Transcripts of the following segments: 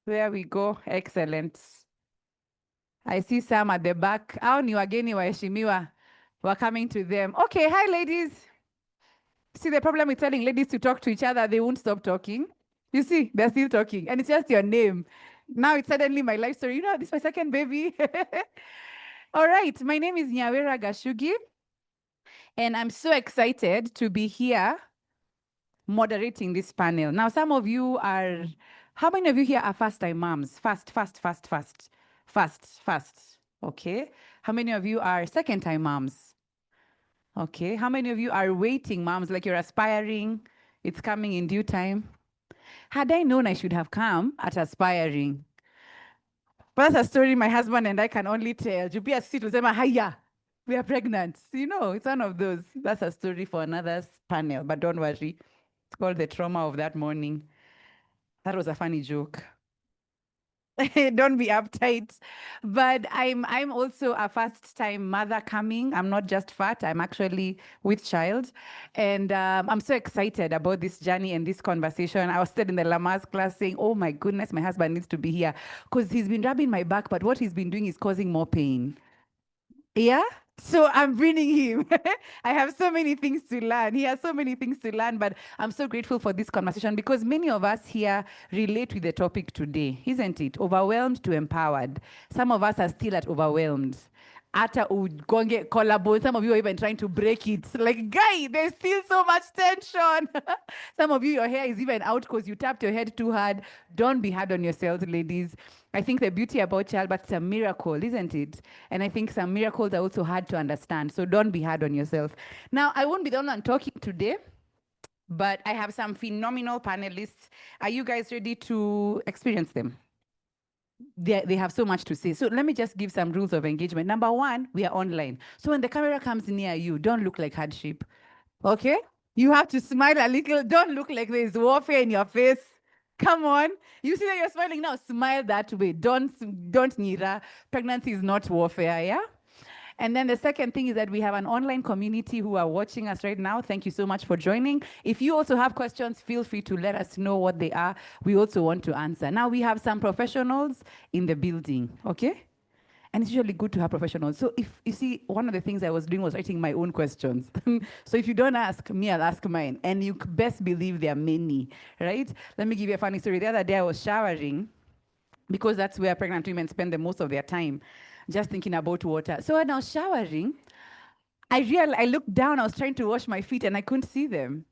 There we go. Excellent. I see some at the back. Hao ni wageni waheshimiwa. We're coming to them. Okay, hi ladies. See, the problem with telling ladies to talk to each other, they won't stop talking. You see, they're still talking, and it's just your name. Now it's suddenly my life story. You know, this is my second baby. All right, my name is Nyawera Gashugi, and I'm so excited to be here moderating this panel. Now, some of you are, how many of you here are first-time moms? Fast. Okay. How many of you are second-time moms? Okay. How many of you are waiting moms, like you're aspiring? It's coming in due time. Had I known, I should have come at aspiring. But that's a story my husband and I can only tell. Jupia sit with them, hiya, we are pregnant. You know, it's one of those. That's a story for another panel, but don't worry. It's called the trauma of that morning. That was a funny joke. Don't be uptight. But I'm also a first-time mother coming. I'm not just fat, I'm actually with child. And I'm so excited about this journey and this conversation. I was still in the Lamar's class saying, oh my goodness, my husband needs to be here. Because he's been rubbing my back, but what he's been doing is causing more pain. Yeah. So I'm bringing him. I have so many things to learn. He has so many things to learn, but I'm so grateful for this conversation because many of us here relate with the topic today, isn't it? Overwhelmed to empowered. Some of us are still at overwhelmed. Ata ugonge collarbone. Some of you are even trying to break it. Like, guy, there's still so much tension. Some of you, your hair is even out because you tapped your head too hard. Don't be hard on yourselves, ladies. I think the beauty about childbirth is a miracle, isn't it? And I think some miracles are also hard to understand. So don't be hard on yourself. Now, I won't be the only one talking today, but I have some phenomenal panelists. Are you guys ready to experience them? They have so much to say. So let me just give some rules of engagement. Number one, we are online. So when the camera comes near you, don't look like hardship. Okay? You have to smile a little. Don't look like there's warfare in your face. Come on. You see that you're smiling now. Smile that way. Don't nira. Pregnancy is not warfare, yeah? And then the second thing is that we have an online community who are watching us right now. Thank you so much for joining. If you also have questions, feel free to let us know what they are. We also want to answer. Now we have some professionals in the building, okay? And it's usually good to have professionals. So if you see, one of the things I was doing was writing my own questions. So if you don't ask me, I'll ask mine. And you best believe there are many, right? Let me give you a funny story. The other day I was showering because that's where pregnant women spend the most of their time, just thinking about water. So when I was showering, I looked down, I was trying to wash my feet and I couldn't see them.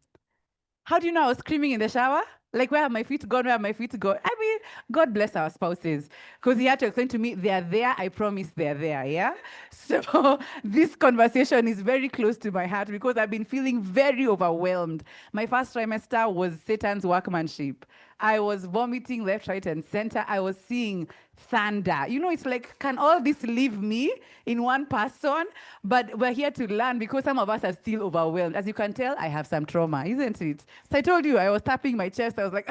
How do you know I was screaming in the shower? Like, where have my feet gone? Where have my feet gone? I mean, God bless our spouses. Because he had to explain to me, they are there. I promise they're there. Yeah. So this conversation is very close to my heart because I've been feeling very overwhelmed. My first trimester was Satan's workmanship. I was vomiting left, right, and center. I was seeing thunder. You know, it's like, can all this leave me in one person? But we're here to learn because some of us are still overwhelmed. As you can tell, I have some trauma, isn't it? So I told you, I was tapping my chest. I was like,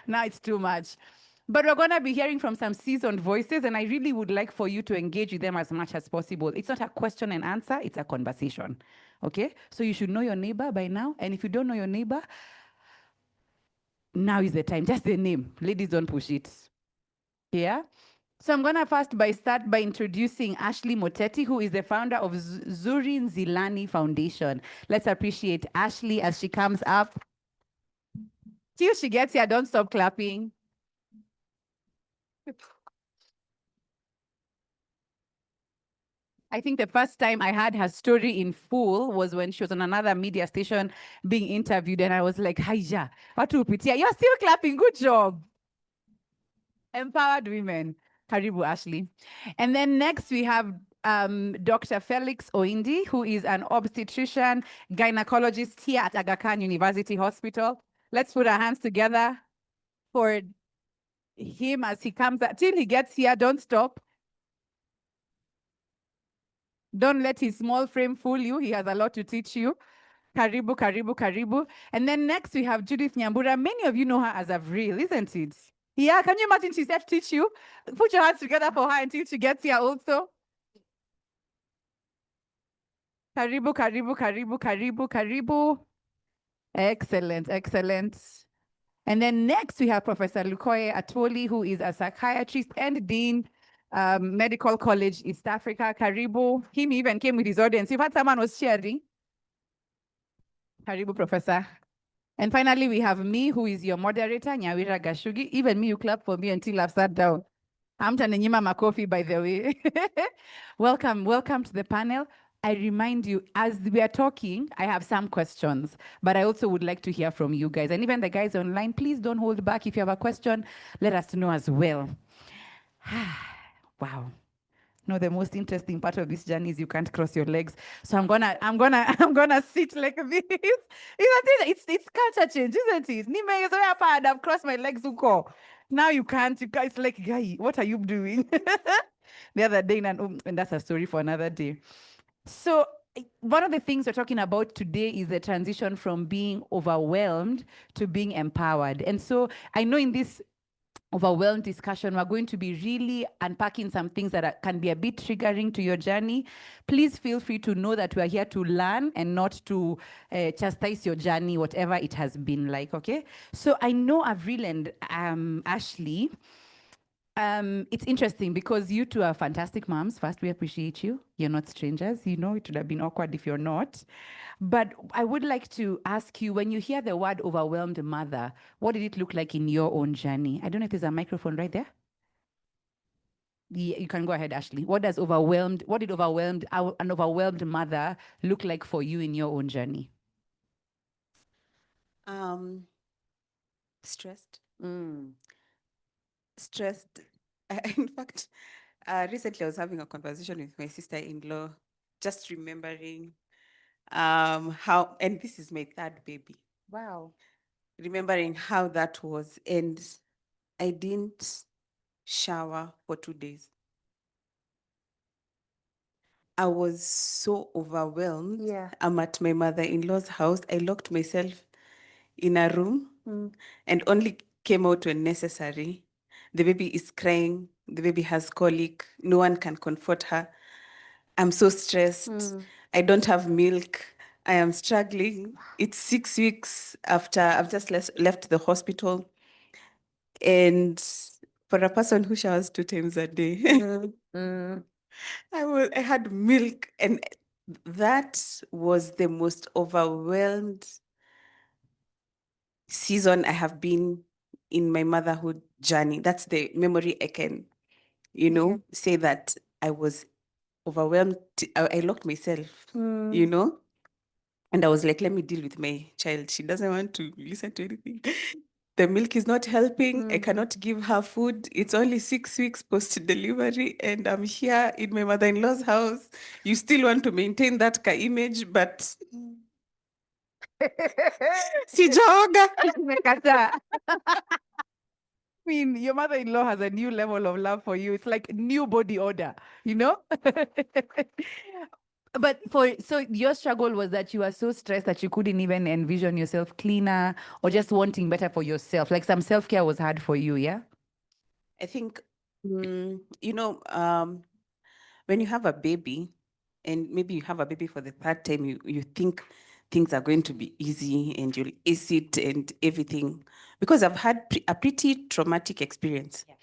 now it's too much. But we're going to be hearing from some seasoned voices, and I really would like for you to engage with them as much as possible. It's not a question and answer, it's a conversation. Okay? So you should know your neighbor by now. And if you don't know your neighbor, now is the time. Just the name. Ladies, don't push it. Yeah? So I'm going to start by introducing Ashley Moteti, who is the founder of Zuri Nzilani Foundation. Let's appreciate Ashley as she comes up. Till she gets here, don't stop clapping. I think the first time I heard her story in full was when she was on another media station being interviewed, and I was like, Haija, what will Pitia? You're still clapping, good job. Empowered women. Karibu, Ashley. And then next we have Dr. Felix Oindi, who is an obstetrician, gynecologist here at Aga Khan University Hospital. Let's put our hands together for him as he comes till he gets here. Don't stop. Don't let his small frame fool you. He has a lot to teach you. Karibu, karibu, karibu. And then next we have Judith Nyambura. Many of you know her as Avril, isn't it? Yeah, can you imagine she said teach you? Put your hands together for her until she gets here also. Karibu, karibu, karibu, karibu, karibu. Excellent, excellent. And then next we have Professor Lukoye Atwoli, who is a psychiatrist and dean, Medical College East Africa. Karibu. Him even came with his audience. You've had someone was sharing. Karibu, Professor. And finally, we have me, who is your moderator, Nyawira Gashugi. Even me, you clap for me until I've sat down. I'm Tanenyima Makofi, by the way. welcome to the panel. I remind you, as we are talking, I have some questions, but I also would like to hear from you guys. And even the guys online, please don't hold back. If you have a question, let us know as well. Wow. No, the most interesting part of this journey is you can't cross your legs. So I'm gonna sit like this. It's culture change, isn't it? I've crossed my legs uko. Now you can't. It's like, guy, what are you doing? The other day, and that's a story for another day. So one of the things we're talking about today is the transition from being overwhelmed to being empowered. And so I know in this overwhelmed discussion, we're going to be really unpacking some things that can be a bit triggering to your journey. Please feel free to know that we're here to learn and not to chastise your journey, whatever it has been like, okay? So I know Avril and Ashley, it's interesting because you two are fantastic moms. First, we appreciate you. You're not strangers. You know, it would have been awkward if you're not. But I would like to ask you, when you hear the word overwhelmed mother, what did it look like in your own journey? I don't know if there's a microphone right there. Yeah, you can go ahead, Ashley. What did an overwhelmed mother look like for you in your own journey? Stressed. Stressed. In fact, recently I was having a conversation with my sister-in-law, just remembering how, and this is my third baby. Wow. Remembering how that was, and I didn't shower for 2 days. I was so overwhelmed. Yeah. I'm at my mother-in-law's house. I locked myself in a room and only came out when necessary. The baby is crying. The baby has colic. No one can comfort her. I'm so stressed. I don't have milk. I am struggling. It's 6 weeks after I've just left the hospital. And for a person who showers 2 times a day, I had milk, and that was the most overwhelmed season I have been in my motherhood journey. That's the memory I can, say that I was overwhelmed. I locked myself, and I was like, let me deal with my child. She doesn't want to listen to anything. The milk is not helping. I cannot give her food. It's only 6 weeks post-delivery, and I'm here in my mother-in-law's house. You still want to maintain that image, but sijaoga. I mean, your mother-in-law has a new level of love for you. It's like new body odor, you know? But so your struggle was that you were so stressed that you couldn't even envision yourself cleaner or just wanting better for yourself. Like some self-care was hard for you, yeah? I think, when you have a baby, and maybe you have a baby for the third time, you think things are going to be easy and you'll ace it and everything. Because I've had a pretty traumatic experience. Yeah.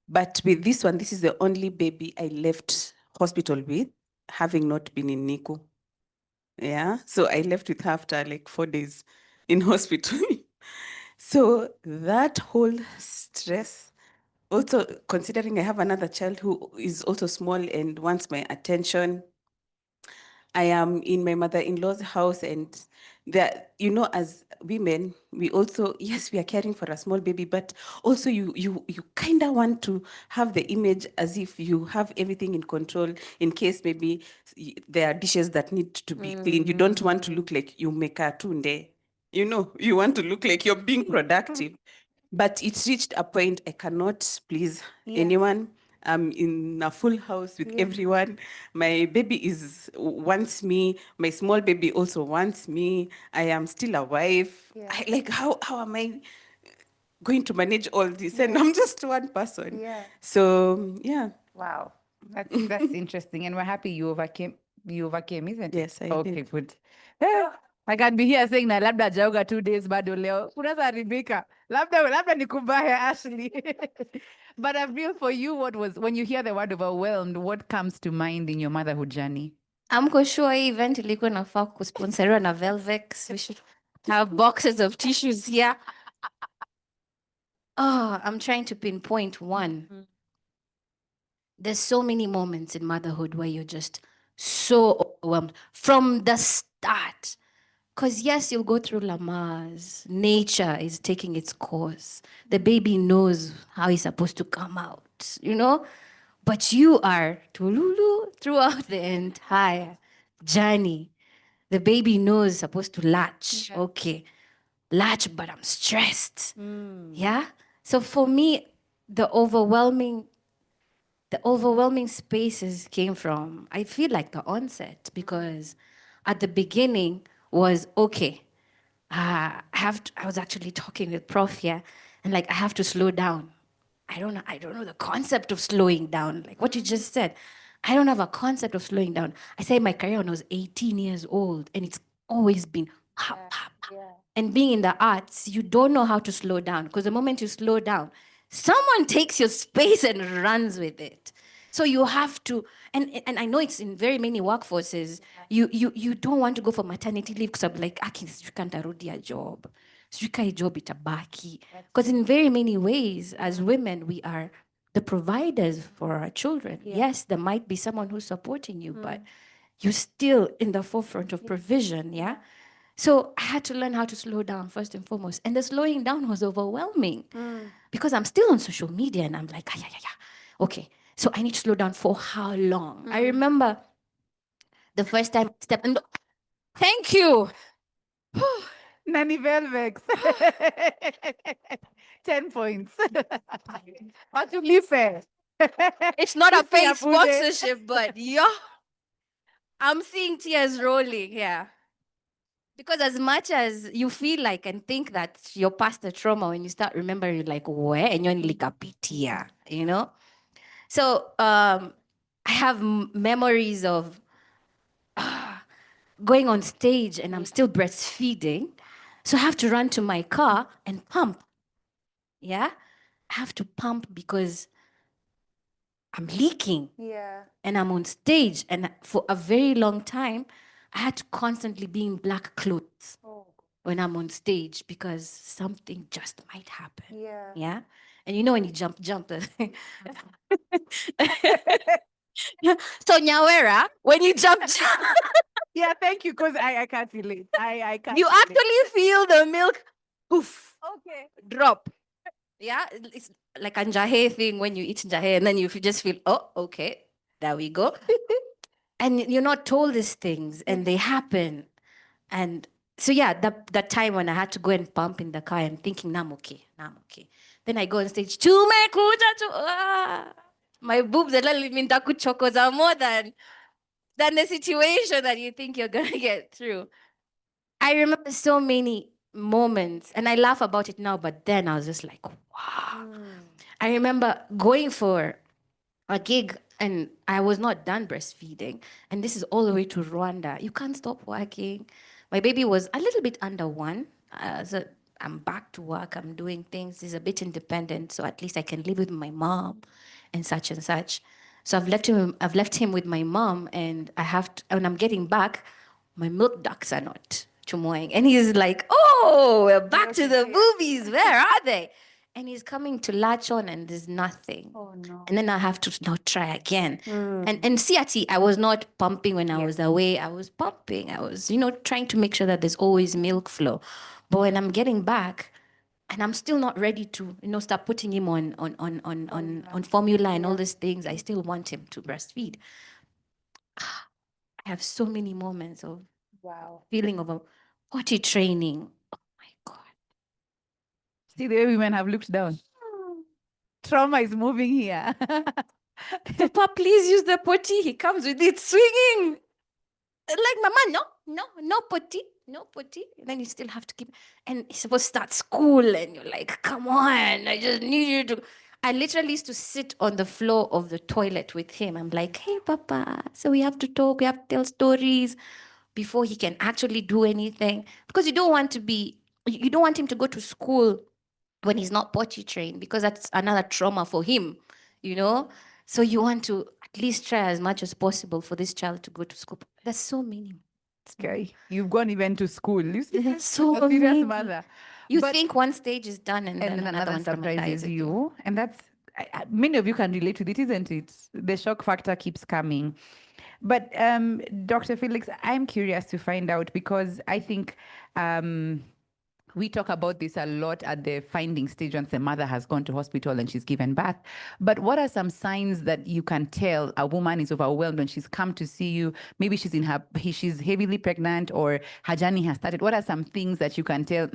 But with this one, this is the only baby I left hospital with, having not been in NICU. Yeah. So I left with her after like 4 days in hospital. So that whole stress, also considering I have another child who is also small and wants my attention. I am in my mother-in-law's house, and that, as women, we also, yes, we are caring for a small baby, but also you kind of want to have the image as if you have everything in control in case maybe there are dishes that need to be cleaned. You don't want to look like you make a tunde. You want to look like you're being productive. But it reached a point I cannot please anyone. I'm in a full house with everyone. My baby wants me. My small baby also wants me. I am still a wife. How am I going to manage all this? And I'm just one person. Yeah. So yeah. Wow. That's interesting. And we're happy you overcame, isn't it? Yes, I Okay, did. good. Yeah. I can be here saying na labda hajaoga 2 days bado leo. Kunaweza haribika. Labda ni kubaya, Ashley. But I feel for you, when you hear the word overwhelmed, what comes to mind in your motherhood journey? Amko sure hii event ilikuwa nafaa kusponsoriwa na Velvex. We should have boxes of tissues here. Oh, I'm trying to pinpoint one. There's so many moments in motherhood where you're just so overwhelmed from the start. Because yes, you'll go through Lamas. Nature is taking its course. The baby knows how he's supposed to come out, you know? But you are tululu throughout the entire journey. The baby knows supposed to latch. Okay, latch, but I'm stressed. Yeah? So for me, the overwhelming spaces came from, I feel like the onset, because at the beginning was okay. I was actually talking with Prof here, and like I have to slow down. I don't know the concept of slowing down. Like what you just said, I don't have a concept of slowing down. I say my career when I was 18 years old, and it's always been pop, pop, pop. And being in the arts, you don't know how to slow down, because the moment you slow down, someone takes your space and runs with it. So you have to, and I know it's in very many workforces, you don't want to go for maternity leave because I'm like, you can't arudi a job. Sijui job itabaki. Because in very many ways, as women, we are the providers for our children. Yes, there might be someone who's supporting you, but you're still in the forefront of provision, yeah? So I had to learn how to slow down first and foremost. And the slowing down was overwhelming because I'm still on social media and I'm like, okay, so I need to slow down for how long? I remember the first time I stepped in. Thank you. Nani Velvex. 10 points. Watulipe. It's not a Sisi paid ya bude. sponsorship, but yeah, I'm seeing tears rolling here. Because as much as you feel like and think that you're past the trauma, when you start remembering, you're like, where? And you're like a pitia, you know? So I have memories of going on stage and I'm still breastfeeding. So I have to run to my car and pump. Yeah? I have to pump because I'm leaking. Yeah. And I'm on stage. And for a very long time, I had to constantly be in black clothes when I'm on stage because something just might happen. Yeah. Yeah? And you know when you jump. So Nyawera, when you jump, Yeah, thank you, because I can't relate. I can't you relate. actually feel the milk poof, Okay. drop. Yeah, it's like a njahe thing when you eat njahe and then you just feel, oh, okay, there we go. And you're not told these things and they happen. And so yeah, that time when I had to go and pump in the car, I'm thinking, nah, I'm okay. Then I go on stage, my boobs are are more than the situation that you think you're gonna get through. I remember so many moments, and I laugh about it now, but then I was just like, wow. I remember going for a gig and I was not done breastfeeding. And this is all the way to Rwanda. You can't stop working. My baby was a little bit under one. So I'm back to work. I'm doing things. He's a bit independent. So at least I can live with my mom and such and such. So I've left him with my mom and when I'm getting back, my milk ducts are not chumoing. And he's like, oh, we're back to the boobies. Where are they? And he's coming to latch on and there's nothing. Oh no. And then I have to now try again. And CRT, I was not pumping when I was away. I was pumping. I was, trying to make sure that there's always milk flow. But when I'm getting back, and I'm still not ready to, start putting him on formula and all these things, I still want him to breastfeed. I have so many moments of feeling of a potty training. Oh my God. See the way women have looked down. Trauma is moving here. Papa, please use the potty. He comes with it swinging. Like, Mama, no potty, no potty. And then you still have to keep, and he's supposed to start school, and you're like, come on, I just need you to. I literally used to sit on the floor of the toilet with him. I'm like, hey, Papa, so we have to talk, we have to tell stories. before he can actually do anything, because you don't want him to go to school when he's not potty trained, because that's another trauma for him, you know. So you want to at least try as much as possible for this child to go to school. There's so many. Okay, you've gone even to school. You see, There's so a serious many. mother. You But- think one stage is done and then another one surprises traumatizes you, and that's many of you can relate to it, isn't it? The shock factor keeps coming. But Dr. Felix, I'm curious to find out, because I think we talk about this a lot at the finding stage once the mother has gone to hospital and she's given birth. But what are some signs that you can tell a woman is overwhelmed when she's come to see you? Maybe she's she's heavily pregnant, or her journey has started. What are some things that you can tell,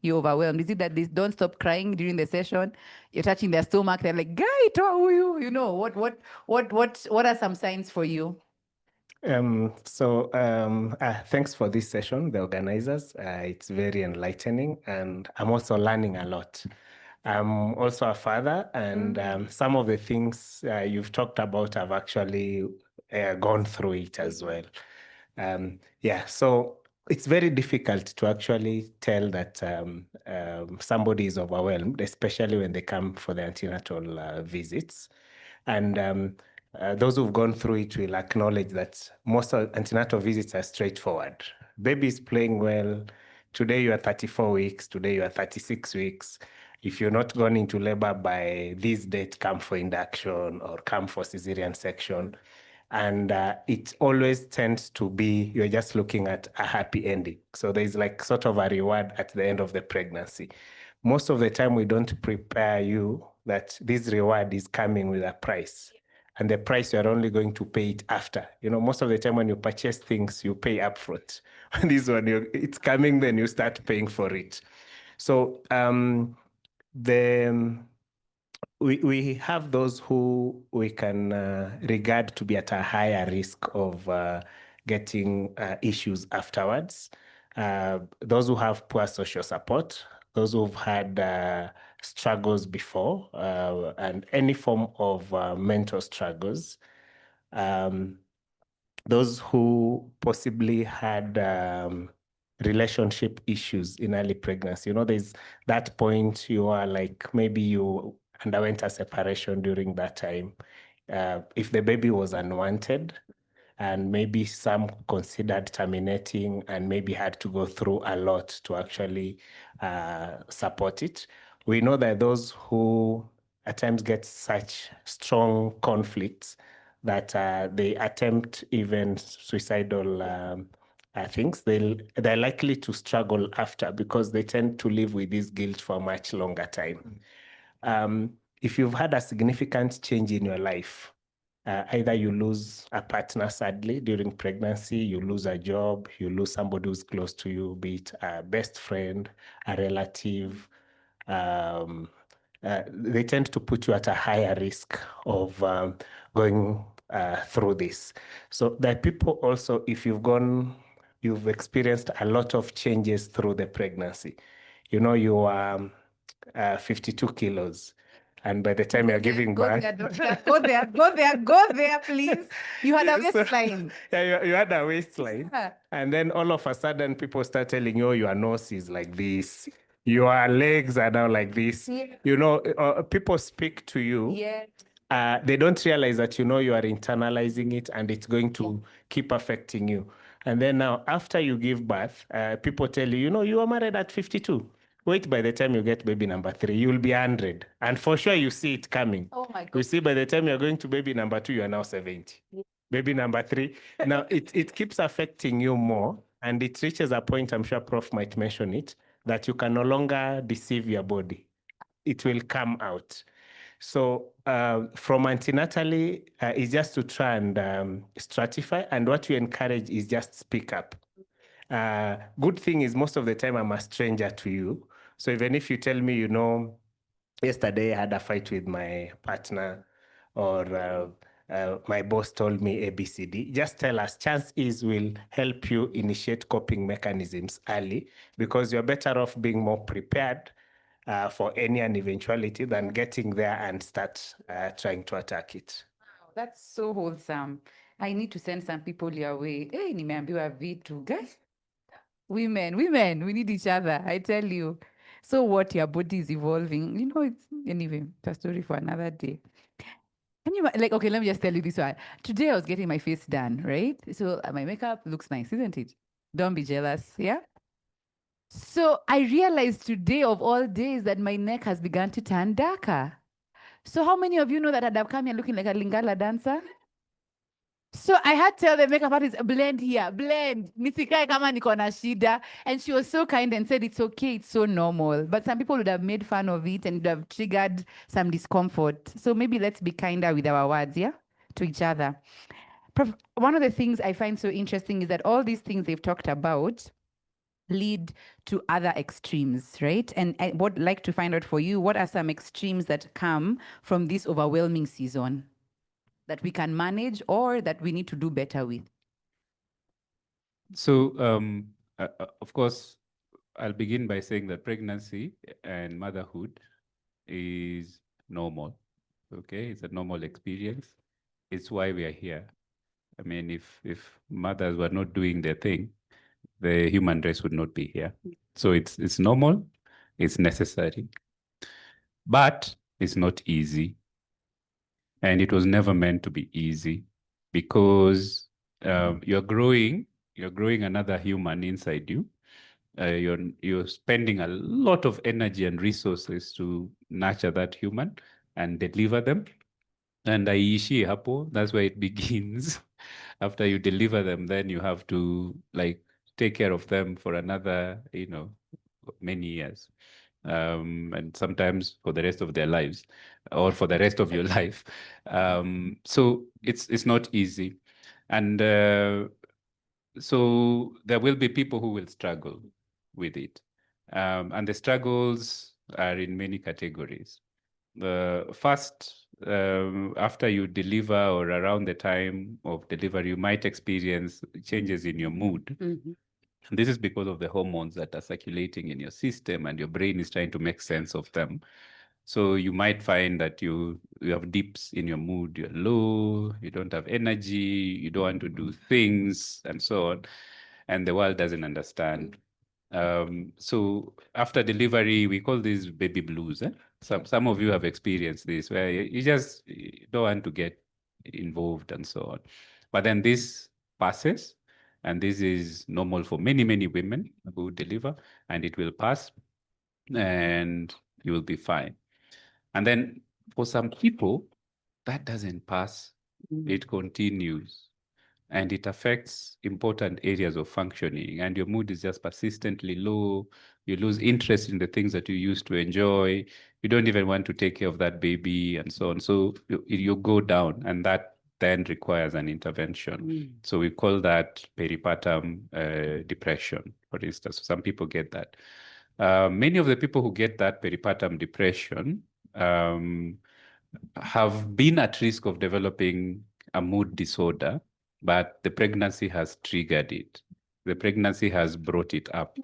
you're overwhelmed? Is it that they don't stop crying during the session? You're touching their stomach, they're like, guy, you know, what are some signs for you? Thanks for this session, the organizers. It's very enlightening, and I'm also learning a lot. I'm also a father, and some of the things you've talked about, I've actually gone through it as well. So it's very difficult to actually tell that somebody is overwhelmed, especially when they come for the antenatal visits. And those who've gone through it will acknowledge that most of antenatal visits are straightforward. Baby's playing well. Today you are 34 weeks. Today you are 36 weeks. If you're not gone into labor by this date, come for induction or come for cesarean section. And it always tends to be, you're just looking at a happy ending. So there's like sort of a reward at the end of the pregnancy. Most of the time, we don't prepare you that this reward is coming with a price. And the price, you're only going to pay it after. You know, most of the time when you purchase things, you pay upfront. This one, it's coming, then you start paying for it. So we have those who we can regard to be at a higher risk of getting issues afterwards. Those who have poor social support, those who've had struggles before, and any form of mental struggles. Those who possibly had relationship issues in early pregnancy. You know, there's that point you are like, maybe you underwent a separation during that time. If the baby was unwanted, and maybe some considered terminating and maybe had to go through a lot to actually support it. We know that those who at times get such strong conflicts that they attempt even suicidal things, they're likely to struggle after, because they tend to live with this guilt for a much longer time. If you've had a significant change in your life, either you lose a partner sadly during pregnancy, you lose a job, you lose somebody who's close to you, be it a best friend, a relative, they tend to put you at a higher risk of going through this. So there are people also, if you've experienced a lot of changes through the pregnancy. You know, you are 52 kilos. And by the time you're giving birth, Go there, please. You had a waistline. Yeah, you had a waistline. Yeah. And then all of a sudden, people start telling you, your nose is like this. Your legs are now like this. Yeah. You know, people speak to you. Yeah. They don't realize that, you know, you are internalizing it, and it's going to keep affecting you. And then now, after you give birth, people tell you, you know, you were married at 52. Wait, by the time you get baby number 3, you'll be 100. And for sure, you see it coming. Oh my God. You see, by the time you're going to baby number 2, you are now 70. Baby number 3. Now, it keeps affecting you more. And it reaches a point, I'm sure Prof might mention it, that you can no longer deceive your body. It will come out. So from antenatally, is just to try and stratify. And what we encourage is just speak up. Good thing is most of the time I'm a stranger to you. So even if you tell me, you know, yesterday I had a fight with my partner, or my boss told me ABCD, just tell us. Chance is we'll help you initiate coping mechanisms early, because you're better off being more prepared for any eventuality than getting there and start trying to attack it. Wow, that's so wholesome. I need to send some people your way. Hey, nimeambiwa vitu. Guys, women, we need each other. I tell you. So what, your body is evolving. You know, it's anyway, it's a story for another day. Can you like, okay, let me just tell you this one. Today I was getting my face done, right? So my makeup looks nice, isn't it? Don't be jealous, yeah? So I realized today of all days that my neck has begun to turn darker. So how many of you know that I'd have come here looking like a Lingala dancer? So I had to tell the makeup artist, blend here, blend. Nisikae kama niko na shida. And she was so kind and said, it's okay, it's so normal. But some people would have made fun of it and would have triggered some discomfort. So maybe let's be kinder with our words, yeah? To each other. One of the things I find so interesting is that all these things they've talked about lead to other extremes, right? And I would like to find out for you, what are some extremes that come from this overwhelming season that we can manage or that we need to do better with? So, of course, I'll begin by saying that pregnancy and motherhood is normal. Okay, it's a normal experience. It's why we are here. I mean, if mothers were not doing their thing, the human race would not be here. So it's normal, it's necessary, but it's not easy, and it was never meant to be easy, because you're growing another human inside you. You're spending a lot of energy and resources to nurture that human and deliver them. And aishi hapo, that's where it begins. After you deliver them, then you have to like take care of them for another, many years. And sometimes for the rest of their lives, or for the rest of your life. So it's not easy. And so there will be people who will struggle with it. And the struggles are in many categories. The first, after you deliver or around the time of delivery, you might experience changes in your mood. And this is because of the hormones that are circulating in your system, and your brain is trying to make sense of them. So you might find that you have dips in your mood, you're low, you don't have energy, you don't want to do things, and so on. And the world doesn't understand. So after delivery, we call this baby blues. Some of you have experienced this, where you just don't want to get involved and so on. But then this passes, and this is normal for many, many women who deliver, and it will pass, and you will be fine. And then for some people, that doesn't pass. It continues, and it affects important areas of functioning, and your mood is just persistently low. You lose interest in the things that you used to enjoy. You don't even want to take care of that baby, and so on. So you go down, and that then requires an intervention. So we call that peripartum depression, for instance. Some people get that. Many of the people who get that peripartum depression have been at risk of developing a mood disorder, but the pregnancy has triggered it. The pregnancy has brought it up.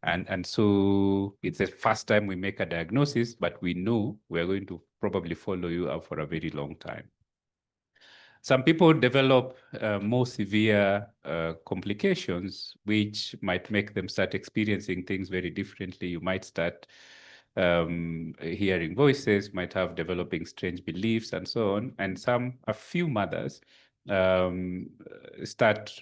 And so it's the first time we make a diagnosis, but we know we're going to probably follow you up for a very long time. Some people develop more severe complications, which might make them start experiencing things very differently. You might start hearing voices, might have developing strange beliefs, and so on. And a few mothers start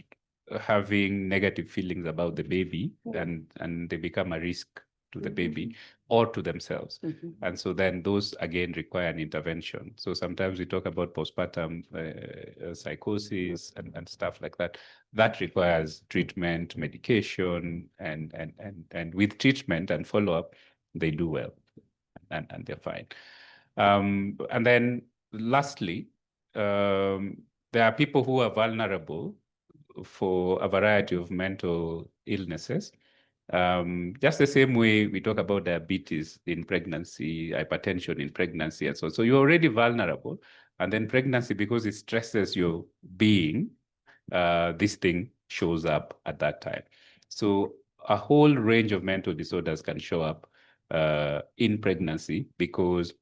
having negative feelings about the baby, and they become a risk to the baby or to themselves. And so then those again require an intervention. So sometimes we talk about postpartum psychosis and stuff like that. That requires treatment, medication, and with treatment and follow-up, they do well, and they're fine. And then lastly, there are people who are vulnerable for a variety of mental illnesses. Just the same way we talk about diabetes in pregnancy, hypertension in pregnancy, and so on. So you're already vulnerable. And then pregnancy, because it stresses your being, this thing shows up at that time. So a whole range of mental disorders can show up in pregnancy, because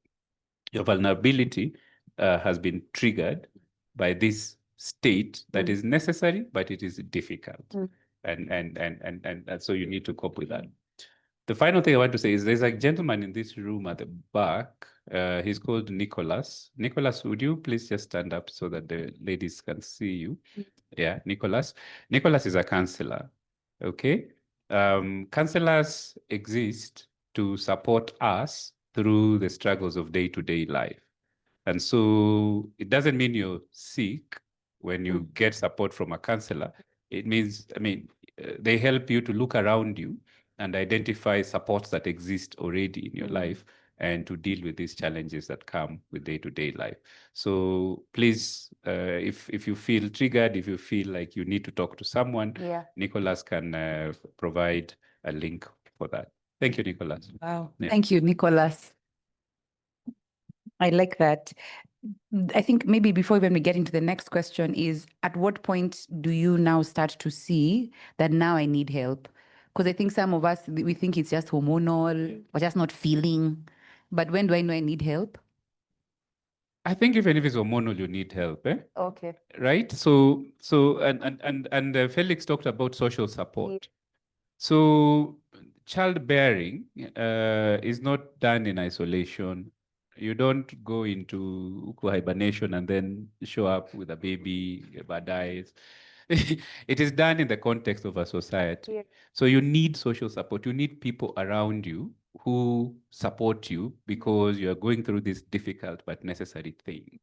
your vulnerability has been triggered by this state that is necessary, but it is difficult. And so you need to cope with that. The final thing I want to say is there's a gentleman in this room at the back. He's called Nicholas. Nicholas, would you please just stand up so that the ladies can see you? Yeah, Nicholas. Nicholas is a counselor. Okay. Counselors exist to support us through the struggles of day-to-day life. And so it doesn't mean you're sick when you get support from a counselor. It means, they help you to look around you and identify supports that exist already in your life and to deal with these challenges that come with day-to-day life. So please, if you feel triggered, if you feel like you need to talk to someone, Nicholas can provide a link for that. Thank you, Nicholas. Wow. Yeah. Thank you, Nicholas. I like that. I think maybe before even we get into the next question is, at what point do you now start to see that now I need help? Because I think some of us, we think it's just hormonal, or just not feeling. But when do I know I need help? I think even if it's hormonal, you need help, Okay. right? So Felix talked about social support. So childbearing is not done in isolation. You don't go into hibernation and then show up with a baby, dies. It is done in the context of a society. Yeah. So you need social support. You need people around you who support you because you are going through this difficult but necessary thing.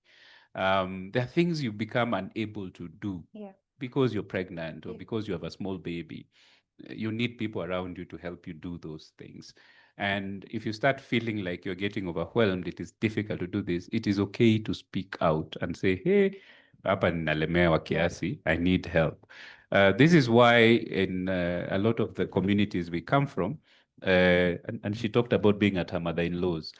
There are things you become unable to do because you're pregnant or because you have a small baby. You need people around you to help you do those things. And if you start feeling like you're getting overwhelmed, it is difficult to do this, it is okay to speak out and say, hey, hapa ninalemewa kiasi, I need help. This is why in a lot of the communities we come from, and she talked about being at her mother-in-law's,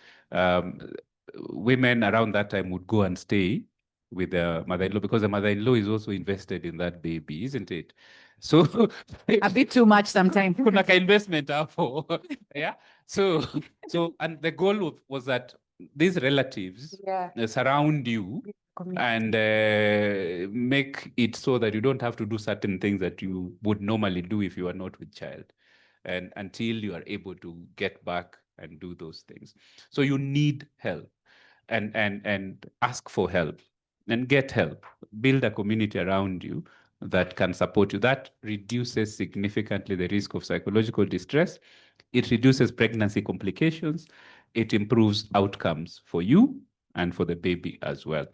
women around that time would go and stay with the mother-in-law because the mother-in-law is also invested in that baby, isn't it? So A bit too much sometimes. kuna ka investment hapo. Yeah. So and the goal was that these relatives surround you and make it so that you don't have to do certain things that you would normally do if you are not with child, and until you are able to get back and do those things. So you need help, and ask for help and get help. Build a community around you that can support you. That reduces significantly the risk of psychological distress. It reduces pregnancy complications. It improves outcomes for you and for the baby as well.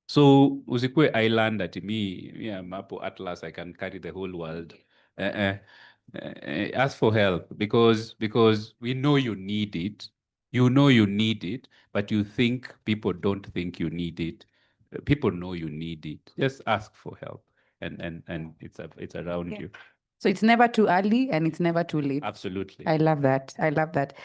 So usikue island at me, yeah, mapo Atlas, I can carry the whole world. Ask for help because we know you need it. You know you need it, but you think people don't think you need it. People know you need it. Just ask for help, and it's around you. So it's never too early and it's never too late. Absolutely. I love that. I love that.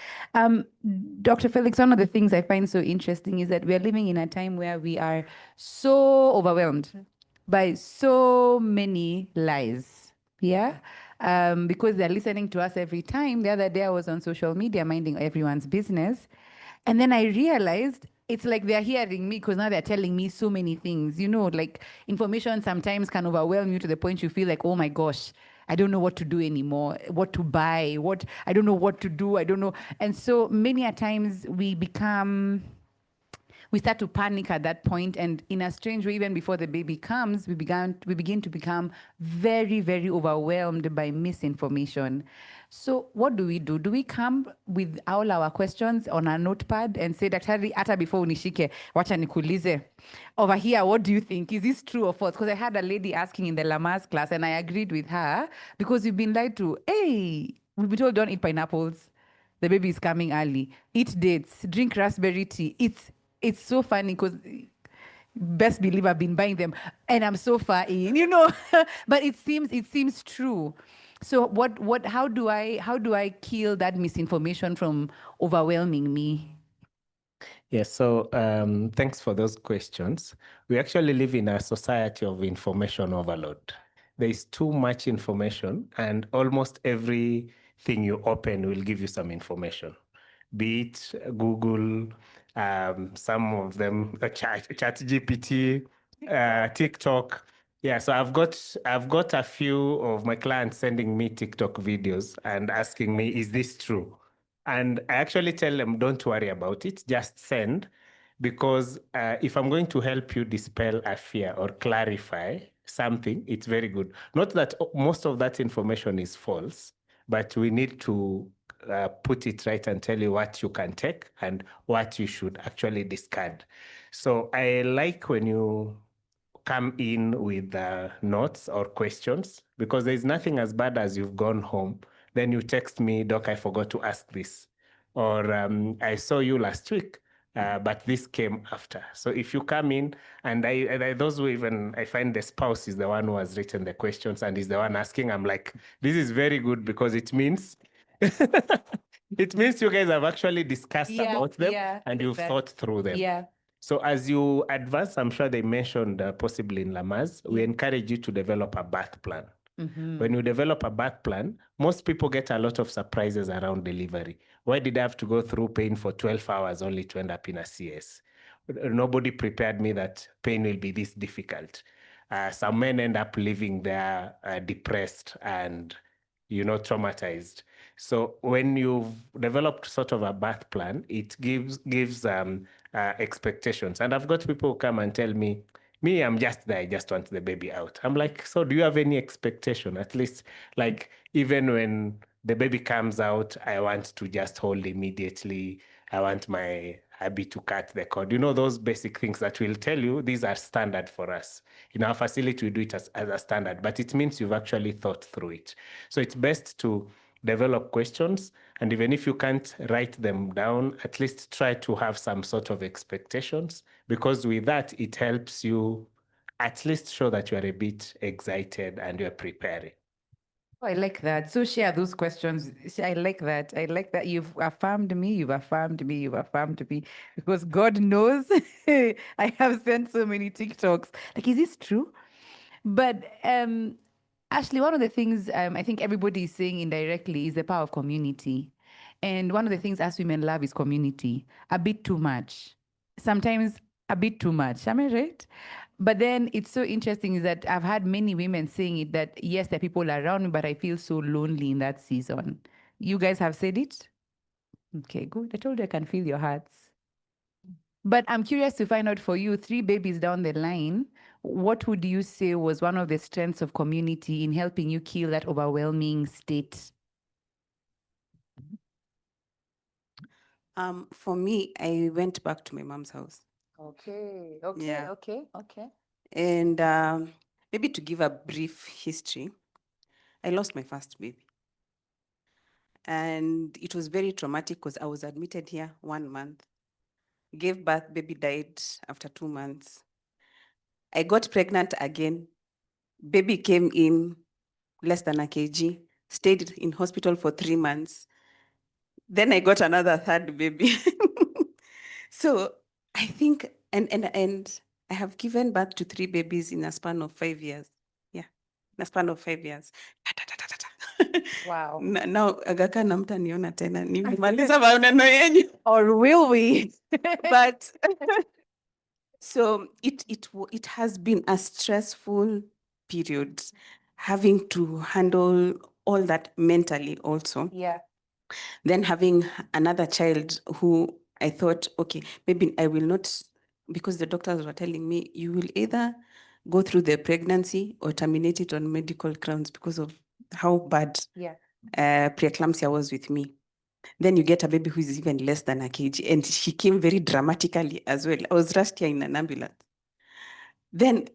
Dr. Felix, one of the things I find so interesting is that we are living in a time where we are so overwhelmed by so many lies. Yeah. Because they're listening to us every time. The other day I was on social media minding everyone's business. And then I realized it's like they're hearing me because now they're telling me so many things. You know, like information sometimes can overwhelm you to the point you feel like, oh my gosh, I don't know what to do anymore, what to buy, I don't know what to do, I don't know. And so many a times we start to panic at that point, and in a strange way, even before the baby comes, we begin to become very, very overwhelmed by misinformation. So what do? Do we come with all our questions on a notepad and say, Daktari, hata before unishike, wacha nikuulize, over here, what do you think? Is this true or false? Because I had a lady asking in the Lamar's class, and I agreed with her, because we've been lied to. Hey, we've been told don't eat pineapples, the baby is coming early, eat dates, drink raspberry tea. It's so funny because best believe I've been buying them and I'm so far in, you know. But it seems true. So how do I kill that misinformation from overwhelming me? Yes, so thanks for those questions. We actually live in a society of information overload. There is too much information, and almost everything you open will give you some information. Be it Google, some of them, ChatGPT, TikTok. Yeah, so I've got a few of my clients sending me TikTok videos and asking me, is this true? And I actually tell them, don't worry about it, just send. Because if I'm going to help you dispel a fear or clarify something, it's very good. Not that most of that information is false, but we need to put it right and tell you what you can take and what you should actually discard. So I like when you come in with notes or questions, because there's nothing as bad as you've gone home. Then you text me, Doc, I forgot to ask this. Or I saw you last week, but this came after. So if you come in, and those who even, I find the spouse is the one who has written the questions and is the one asking, I'm like, this is very good, because it means it means you guys have actually discussed about them and you've thought through them. Yeah. So as you advance, I'm sure they mentioned possibly in Lamaze, we encourage you to develop a birth plan. When you develop a birth plan, most people get a lot of surprises around delivery. Why did I have to go through pain for 12 hours only to end up in a CS? Nobody prepared me that pain will be this difficult. Some men end up living there depressed and traumatized. So when you've developed sort of a birth plan, it gives expectations. And I've got people who come and tell me, I'm just there, I just want the baby out. I'm like, so do you have any expectation? At least, like, even when the baby comes out, I want to just hold immediately. I want my hubby to cut the cord. Those basic things that will tell you these are standard for us. In our facility, we do it as a standard, but it means you've actually thought through it. So it's best to develop questions, and even if you can't write them down, at least try to have some sort of expectations, because with that, it helps you at least show that you are a bit excited and you're preparing. Oh, I like that. So share those questions. I like that. I like that you've affirmed me. You've affirmed me. You've affirmed me. Because God knows I have sent so many TikToks. Like, is this true? But Ashley, one of the things I think everybody is saying indirectly is the power of community. And one of the things us women love is community. A bit too much. Sometimes a bit too much. Am I right? But then it's so interesting is that I've had many women saying it that, yes, there are people around me, but I feel so lonely in that season. You guys have said it? Okay, good. I told you I can feel your hearts. But I'm curious to find out for you, 3 babies down the line, what would you say was one of the strengths of community in helping you kill that overwhelming state? For me, I went back to my mom's house. Okay, Yeah. okay. And maybe to give a brief history, I lost my first baby. And it was very traumatic because I was admitted here 1 month, gave birth, baby died after 2 months. I got pregnant again. Baby came in less than a kg, stayed in hospital for 3 months. Then I got another third baby. So I think, and I have given birth to 3 babies in a span of 5 years. Yeah, in a span of 5 years. Wow. Now Aga Khan hamtaniona tena, nimemaliza maneno yenyu. Or will we? But so it has been a stressful period, having to handle all that mentally also. Yeah. Then having another child who I thought, okay, maybe I will not, because the doctors were telling me, you will either go through the pregnancy or terminate it on medical grounds because of how bad Yeah. preeclampsia was with me. Then you get a baby who is even less than a kg, and she came very dramatically as well. I was rushed here in an ambulance. Then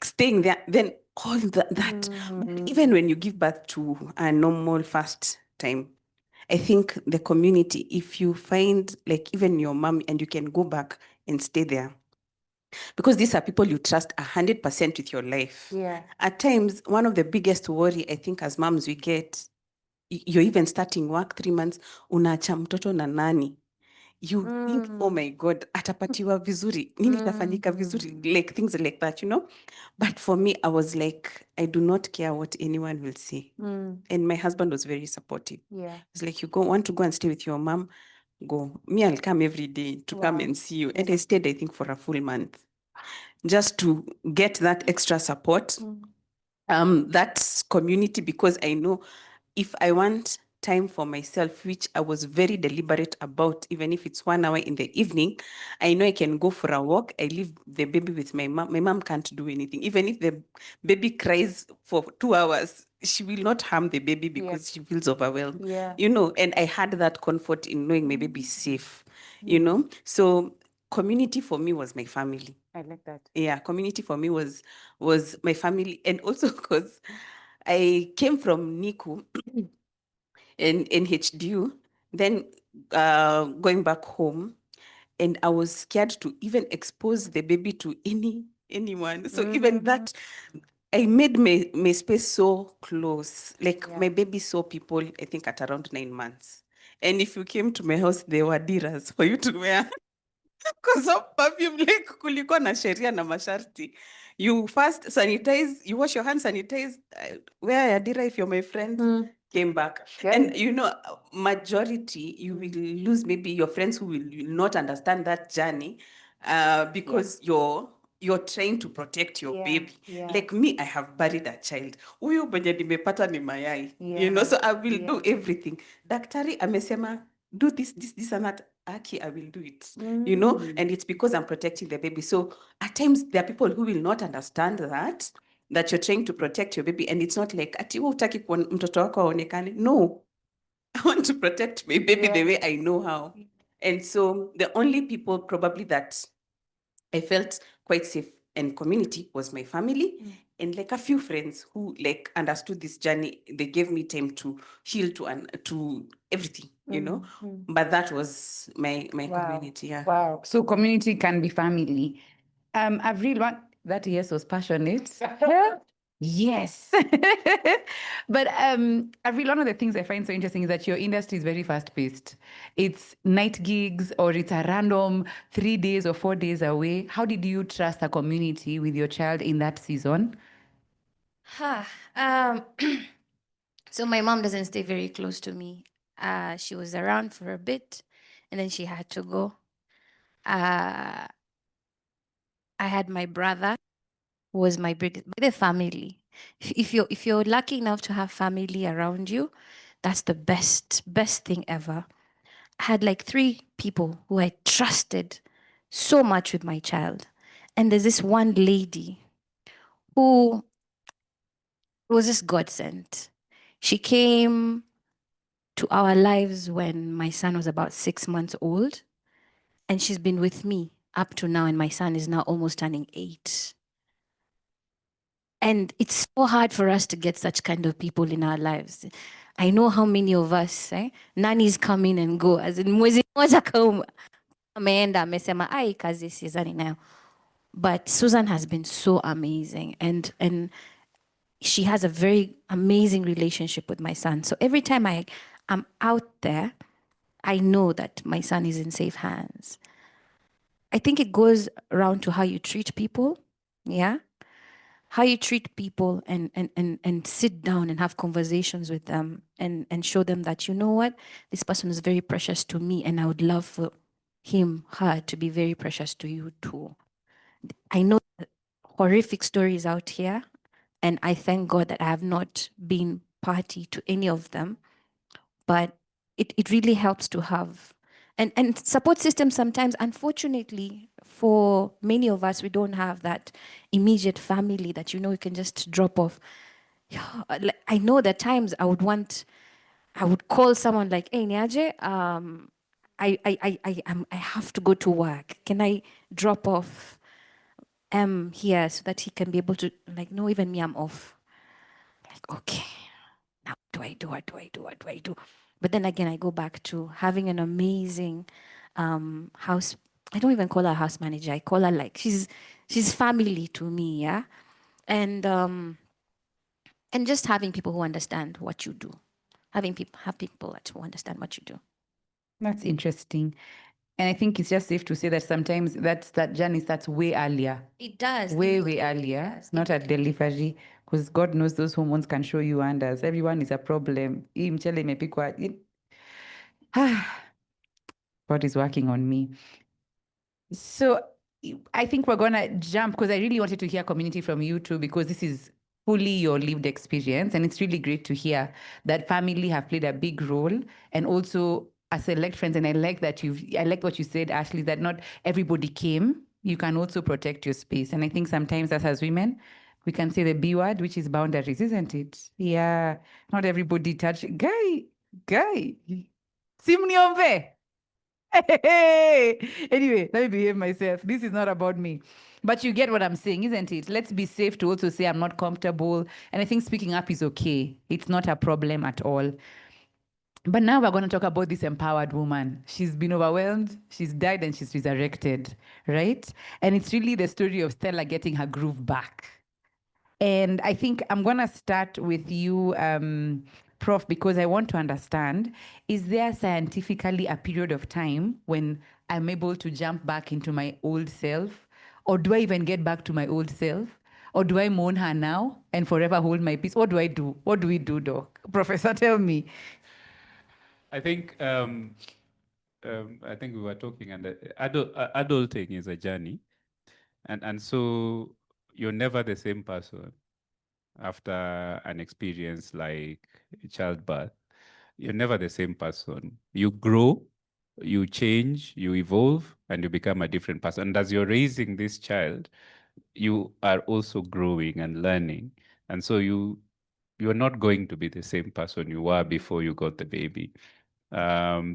staying there, then all that. But even when you give birth to a normal first time, I think the community, if you find like even your mom and you can go back and stay there, because these are people you trust 100% with your life. Yeah. At times, one of the biggest worry I think as moms we get, you're even starting work 3 months, unaacha mtoto na nani. You think, oh my God, atapatiwa vizuri, nini itafanyika vizuri, like things like that, But for me, I was like, I do not care what anyone will say. And my husband was very supportive. Yeah. It's like, you want to go and stay with your mom, go. Me, I'll come every day to come Wow. and see you. And I stayed, I think, for a full month. just to get that extra support. That's community, because I know if I want time for myself, which I was very deliberate about, even if it's 1 hour in the evening, I know I can go for a walk. I leave the baby with my mom. My mom can't do anything. Even if the baby cries for 2 hours, she will not harm the baby because she feels overwhelmed. Yeah. You know, and I had that comfort in knowing my baby is safe, you know. So community for me was my family. I like that. Yeah, community for me was my family. And also because I came from Niku in HDU, then going back home, and I was scared to even expose the baby to anyone. So even that, I made my space so close. Like my baby saw people, I think at around 9 months. And if you came to my house, there were diras for you to wear. Because of perfume, like kulikuwa na sheria na masharti. You first sanitize, you wash your hands, sanitize, wear your dira if you're my friend, came back. And you know, majority, you will lose maybe your friends who will not understand that journey because you're trying to protect your baby. Like me, I have buried a child. Huyu mwenye nimepata ni mayai. You know, so I will do everything. Daktari amesema, do this and that. Aki, I will do it. You know, and it's because I'm protecting the baby. So at times there are people who will not understand that you're trying to protect your baby, and it's not like ati wewe hutaki mtoto wako aonekane. No, I want to protect my baby the way I know how. And so the only people probably that I felt quite safe and community was my family and like a few friends who like understood this journey. They gave me time to heal to everything, you know. But that was my community. Yeah. Wow. So community can be family. I've really want that yes was passionate. Yes. But I've really one of the things I find so interesting is that your industry is very fast paced. It's night gigs or it's a random 3 days or 4 days away. How did you trust a community with your child in that season? So my mom doesn't stay very close to me. She was around for a bit, and then she had to go. I had my brother, who was my biggest the family. If you're lucky enough to have family around you, that's the best thing ever. I had like 3 people who I trusted so much with my child, and there's this one lady who was just God sent. She came to our lives when my son was about 6 months old, and she's been with me up to now, and my son is now almost turning 8. And it's so hard for us to get such kind of people in our lives. I know how many of us, nannies come in and go. As in mwezi moja ameenda amesema ai kazi sizani nayo. But Susan has been so amazing, and she has a very amazing relationship with my son. So every time I'm out there, I know that my son is in safe hands. I think it goes around to how you treat people. Yeah. How you treat people and sit down and have conversations with them and show them that, you know what, this person is very precious to me and I would love for her to be very precious to you too. I know horrific stories out here, and I thank God that I have not been party to any of them, but it really helps to have and support systems. Sometimes, unfortunately, for many of us, we don't have that immediate family that, you know, you can just drop off. I know that times I would call someone like, hey, Niaje, I have to go to work. Can I drop off here so that he can be able to, like, no, even me, I'm off. Like, okay, now what do I do? But then again, I go back to having an amazing house. I don't even call her house manager. I call her like she's family to me, yeah. And just having people who understand what you do, have people who understand what you do. That's interesting. And I think it's just safe to say that sometimes that journey starts way earlier. It does. Way earlier, not at delivery, because God knows those hormones can show you wonders. Everyone is a problem. Hii mchele imepikwa. God is working on me. So I think we're gonna jump because I really wanted to hear community from you too, because this is fully your lived experience, and it's really great to hear that family have played a big role, and also a select friends. And I like what you said, Ashley, that not everybody came. You can also protect your space, and I think sometimes as women, we can say the B word, which is boundaries, isn't it? Yeah, not everybody touch. Guy, simniombe. Hey, anyway, let me behave myself. This is not about me. But you get what I'm saying, isn't it? Let's be safe to also say I'm not comfortable. And I think speaking up is okay. It's not a problem at all. But now we're going to talk about this empowered woman. She's been overwhelmed, she's died, and she's resurrected, right? And it's really the story of Stella getting her groove back. And I think I'm going to start with you, Prof, because I want to understand, is there scientifically a period of time when I'm able to jump back into my old self? Or do I even get back to my old self? Or do I mourn her now and forever hold my peace? What do I do? What do we do, Doc? Professor, tell me. I think we were talking, and adulting is a journey, and so you're never the same person after an experience like childbirth. You're never the same person. You grow, you change, you evolve, and you become a different person. And as you're raising this child, you are also growing and learning, and so you're not going to be the same person you were before you got the baby.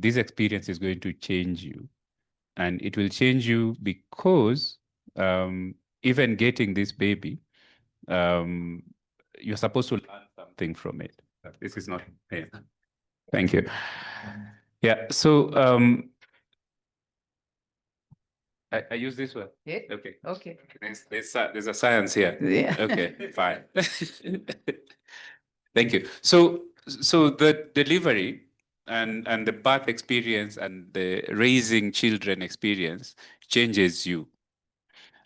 This experience is going to change you, and it will change you because even getting this baby, you're supposed to learn something from it. This is not. Yeah. Thank you. Yeah. So I use this one. Yeah. Okay. Okay. There's a science here. Yeah. Okay. Fine. Thank you. So the delivery and the birth experience and the raising children experience changes you.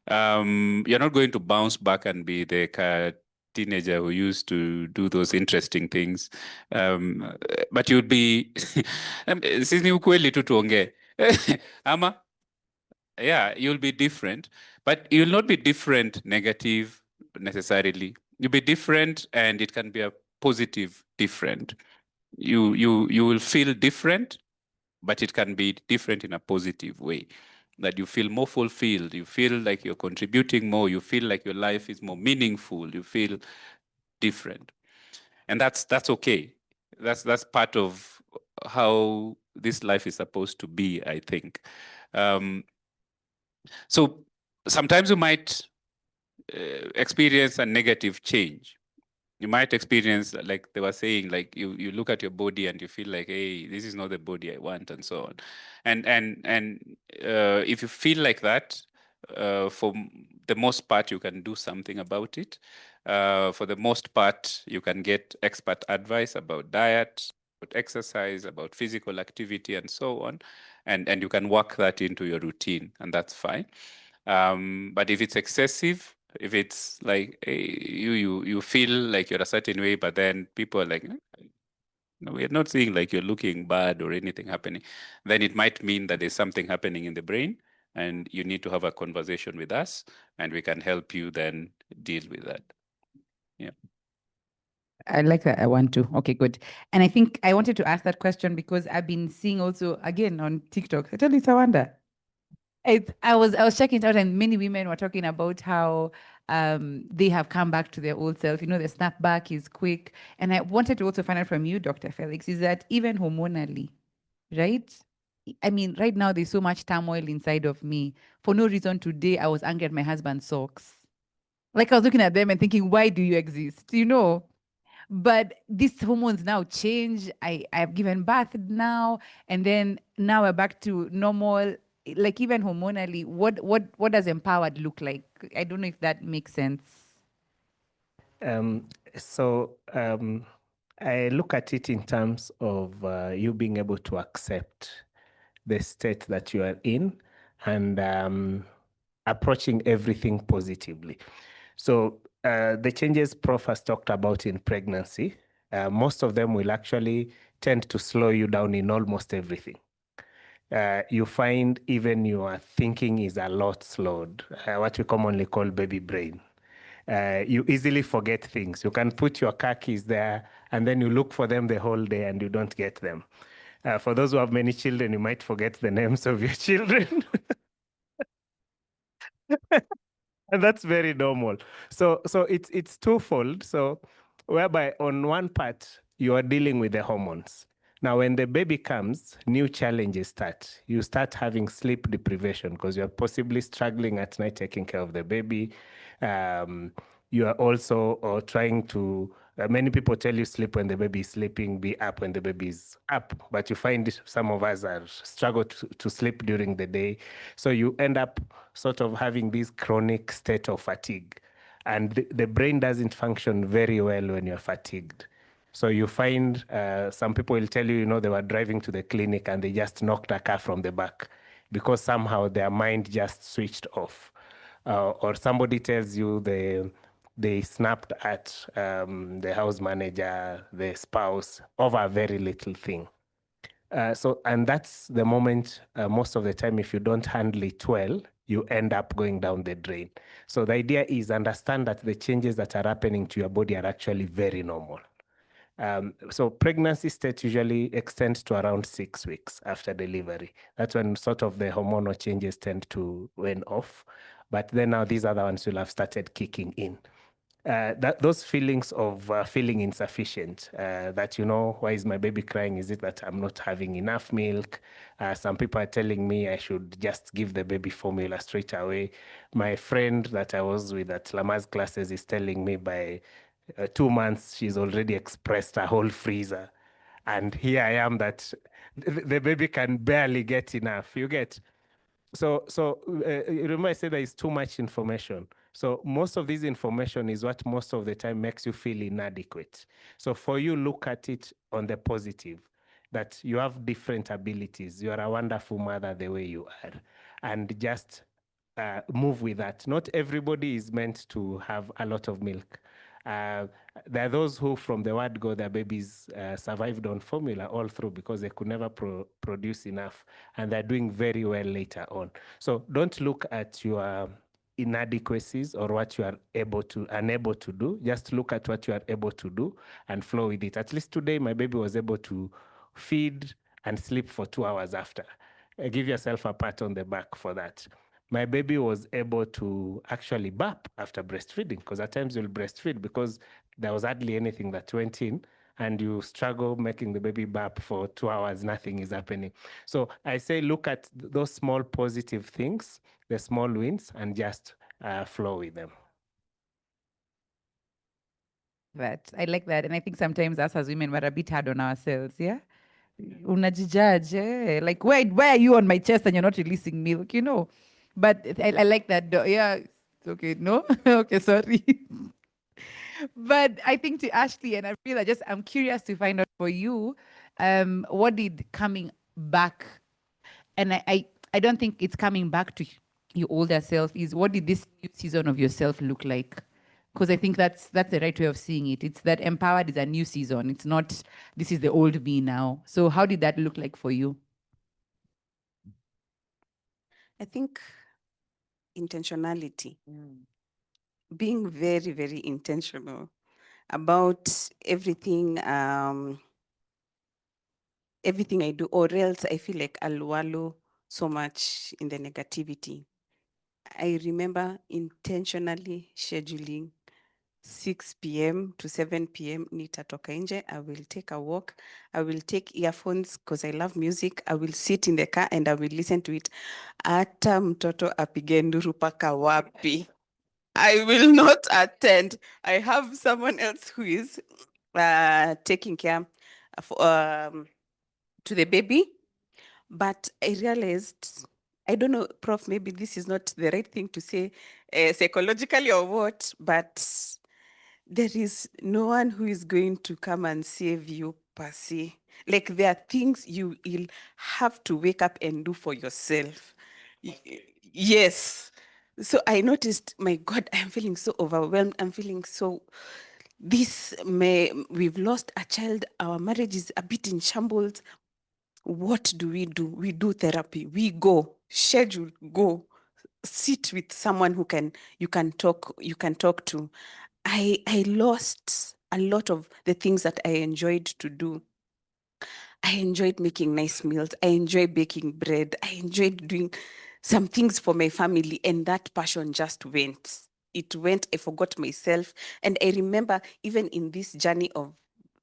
You're not going to bounce back and be the teenager who used to do those interesting things, but you'd be sisi ni ukweli tu tuongee ama yeah, you'll be different, but you'll not be different negative necessarily. You'll be different, and it can be a positive different. You will feel different, but it can be different in a positive way. That you feel more fulfilled, you feel like you're contributing more, you feel like your life is more meaningful, you feel different. And that's okay. That's part of how this life is supposed to be, I think. So sometimes you might experience a negative change. You might experience, like they were saying, like you look at your body and you feel like, hey, this is not the body I want, and so on. And if you feel like that, for the most part, you can do something about it. For the most part, you can get expert advice about diet, about exercise, about physical activity, and so on. And you can work that into your routine, and that's fine. But if it's excessive, if it's like you feel like you're a certain way, but then people are like, no, we're not seeing like you're looking bad or anything happening, then it might mean that there's something happening in the brain, and you need to have a conversation with us, and we can help you then deal with that. Yeah. I like that. I want to. Okay, good. And I think I wanted to ask that question because I've been seeing also again on TikTok. I tell you, it's a wonder. I was checking it out, and many women were talking about how they have come back to their old self. You know, the snapback is quick. And I wanted to also find out from you, Dr. Felix, is that even hormonally, right? I mean, right now there's so much turmoil inside of me. For no reason today, I was angry at my husband's socks. Like I was looking at them and thinking, why do you exist? You know? But these hormones now change. I've given birth now, and then now we're back to normal. Like even hormonally, what does empowered look like? I don't know if that makes sense. So I look at it in terms of you being able to accept the state that you are in and approaching everything positively. So the changes Prof has talked about in pregnancy, most of them will actually tend to slow you down in almost everything. you find even your thinking is a lot slowed, what we commonly call baby brain. You easily forget things. You can put your car keys there and then you look for them the whole day and you don't get them. For those who have many children, you might forget the names of your children. And that's very normal. So it's twofold. So whereby on one part you are dealing with the hormones. Now, when the baby comes, new challenges start. You start having sleep deprivation because you're possibly struggling at night taking care of the baby. You are also trying to, many people tell you sleep when the baby is sleeping, be up when the baby is up. But you find some of us are struggle to sleep during the day. So you end up sort of having this chronic state of fatigue. And the brain doesn't function very well when you're fatigued. So you find some people will tell you, you know, they were driving to the clinic and they just knocked a car from the back because somehow their mind just switched off. Or somebody tells you they snapped at the house manager, the spouse, over a very little thing. And that's the moment, most of the time, if you don't handle it well, you end up going down the drain. So the idea is understand that the changes that are happening to your body are actually very normal. So pregnancy state usually extends to around 6 weeks after delivery. That's when sort of the hormonal changes tend to wane off. But then now these other ones will have started kicking in. Those feelings of feeling insufficient, that, you know, why is my baby crying? Is it that I'm not having enough milk? Some people are telling me I should just give the baby formula straight away. My friend that I was with at Lama's classes is telling me by 2 months, she's already expressed a whole freezer. And here I am that the baby can barely get enough. You get? So remember I said there is too much information. So most of this information is what most of the time makes you feel inadequate. So for you, look at it on the positive, that you have different abilities. You are a wonderful mother the way you are. And just move with that. Not everybody is meant to have a lot of milk. There are those who, from the word go, their babies survived on formula all through because they could never produce enough, and they're doing very well later on. So don't look at your inadequacies or what you are unable to do. Just look at what you are able to do and flow with it. At least today, my baby was able to feed and sleep for 2 hours after. Give yourself a pat on the back for that. My baby was able to actually burp after breastfeeding, because at times you'll breastfeed because there was hardly anything that went in, and you struggle making the baby burp for 2 hours, nothing is happening. So I say look at those small positive things, the small wins, and just flow with them. That I like that, and I think sometimes us as women we're a bit hard on ourselves. Yeah, unajijudge, eh? Like why are you on my chest and you're not releasing milk? You know, but I like that. Yeah, okay, no, okay, sorry. But I think to Ashley and I'm curious to find out for you, what did coming back, and I don't think it's coming back to your older self, is what did this new season of yourself look like? Because I think that's the right way of seeing it. It's that empowered is a new season. It's not this is the old me now. So how did that look like for you? I think intentionality, being very, very intentional about everything, everything I do, or else I feel like I'll wallow so much in the negativity. I remember intentionally scheduling 6 p.m. to 7 p.m. nitatoka nje. I will take a walk. I will take earphones because I love music. I will sit in the car and I will listen to it. Hata mtoto apige nduru paka wapi, I will not attend. I have someone else who is taking care to the baby. But I realized, I don't know, Prof, maybe this is not the right thing to say psychologically or what, but there is no one who is going to come and save you per se. Like there are things you will have to wake up and do for yourself. Yes. So I noticed, my God, I'm feeling so overwhelmed. I'm feeling so, we've lost a child. Our marriage is a bit in shambles. What do? We do therapy. We go, schedule, go, sit with someone who you can talk to. I lost a lot of the things that I enjoyed to do. I enjoyed making nice meals. I enjoyed baking bread. I enjoyed doing some things for my family, and that passion just went. It went. I forgot myself. And I remember even in this journey of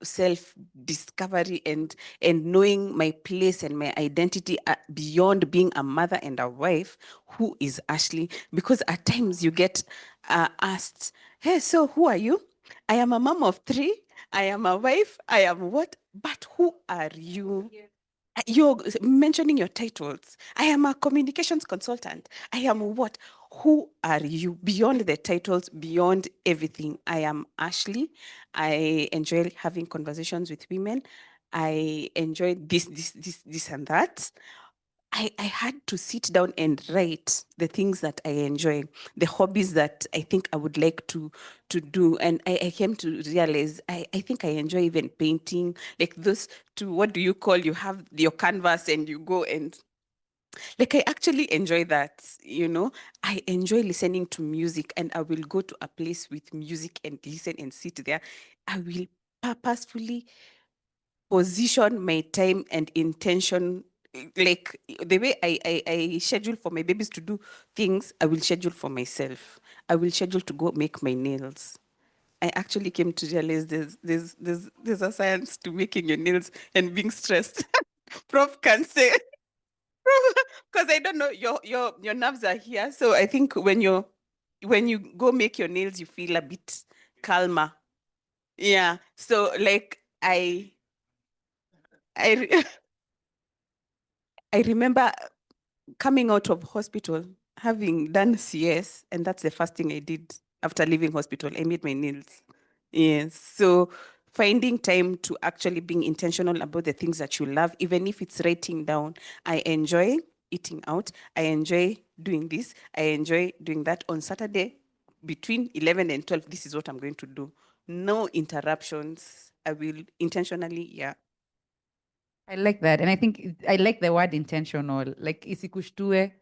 self-discovery and knowing my place and my identity beyond being a mother and a wife, who is Ashley? Because at times you get asked, hey, so who are you? I am a mom of 3. I am a wife. I am what? But who are you? You're mentioning your titles. I am a communications consultant. I am what? Who are you? Beyond the titles, beyond everything. I am Ashley. I enjoy having conversations with women. I enjoy this, and that. I had to sit down and write the things that I enjoy, the hobbies that I think I would like to do. And I came to realize I think I enjoy even painting, like those two, what do you call, you have your canvas and you go and like, I actually enjoy that, I enjoy listening to music, and I will go to a place with music and listen and sit there. I will purposefully position my time and intention, like the way I schedule for my babies to do things, I will schedule for myself. I will schedule to go make my nails. I actually came to realize there's a science to making your nails and being stressed. Prof can say, because I don't know, your nerves are here. So I think when you go make your nails, you feel a bit calmer. Yeah. So like I I remember coming out of hospital, having done CS, and that's the first thing I did after leaving hospital. I made my nails. Yes. So finding time to actually being intentional about the things that you love, even if it's writing down. I enjoy eating out. I enjoy doing this. I enjoy doing that. On Saturday, between 11 and 12, this is what I'm going to do. No interruptions. I will intentionally, yeah. I like that. And I think I like the word intentional. Like isikushtue,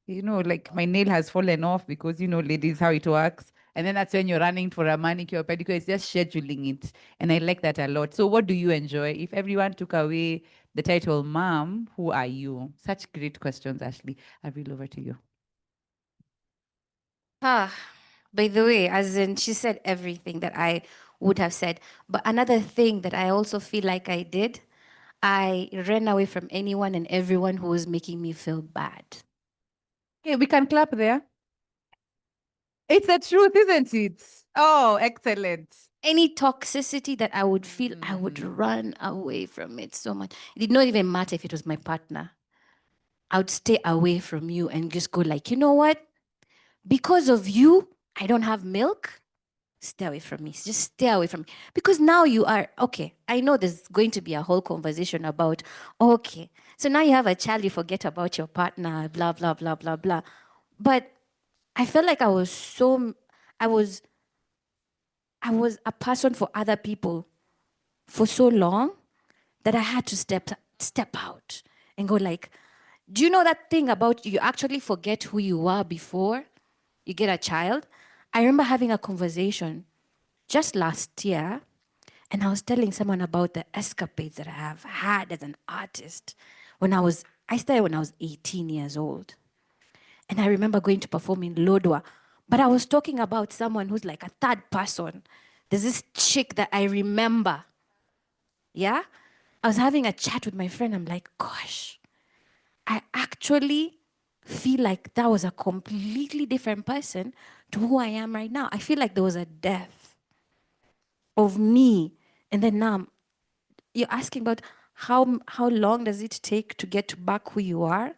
like my nail has fallen off because, ladies, how it works. And then that's when you're running for a manicure, pedicure. It's just scheduling it. And I like that a lot. So what do you enjoy? If everyone took away the title mom, who are you? Such great questions, Ashley. I will over to you. By the way, as in she said everything that I would have said. But another thing that I also feel like I did, I ran away from anyone and everyone who was making me feel bad. Okay, we can clap there. It's the truth, isn't it? Oh, excellent. Any toxicity that I would feel, I would run away from it so much. It did not even matter if it was my partner. I would stay away from you and just go like, you know what? Because of you, I don't have milk. Stay away from me. Just stay away from me. Because now you are, okay, I know there's going to be a whole conversation about, okay, so now you have a child, you forget about your partner, blah, blah, blah, blah, blah. But I felt like I was a person for other people for so long that I had to step out and go like, do you know that thing about you actually forget who you were before you get a child? I remember having a conversation just last year, and I was telling someone about the escapades that I have had as an artist. I started when I was 18 years old. And I remember going to perform in Lodwa. But I was talking about someone who's like a third person. There's this chick that I remember. Yeah? I was having a chat with my friend. I'm like, gosh, I actually feel like that was a completely different person to who I am right now. I feel like there was a death of me. And then now you're asking about how long does it take to get back who you are?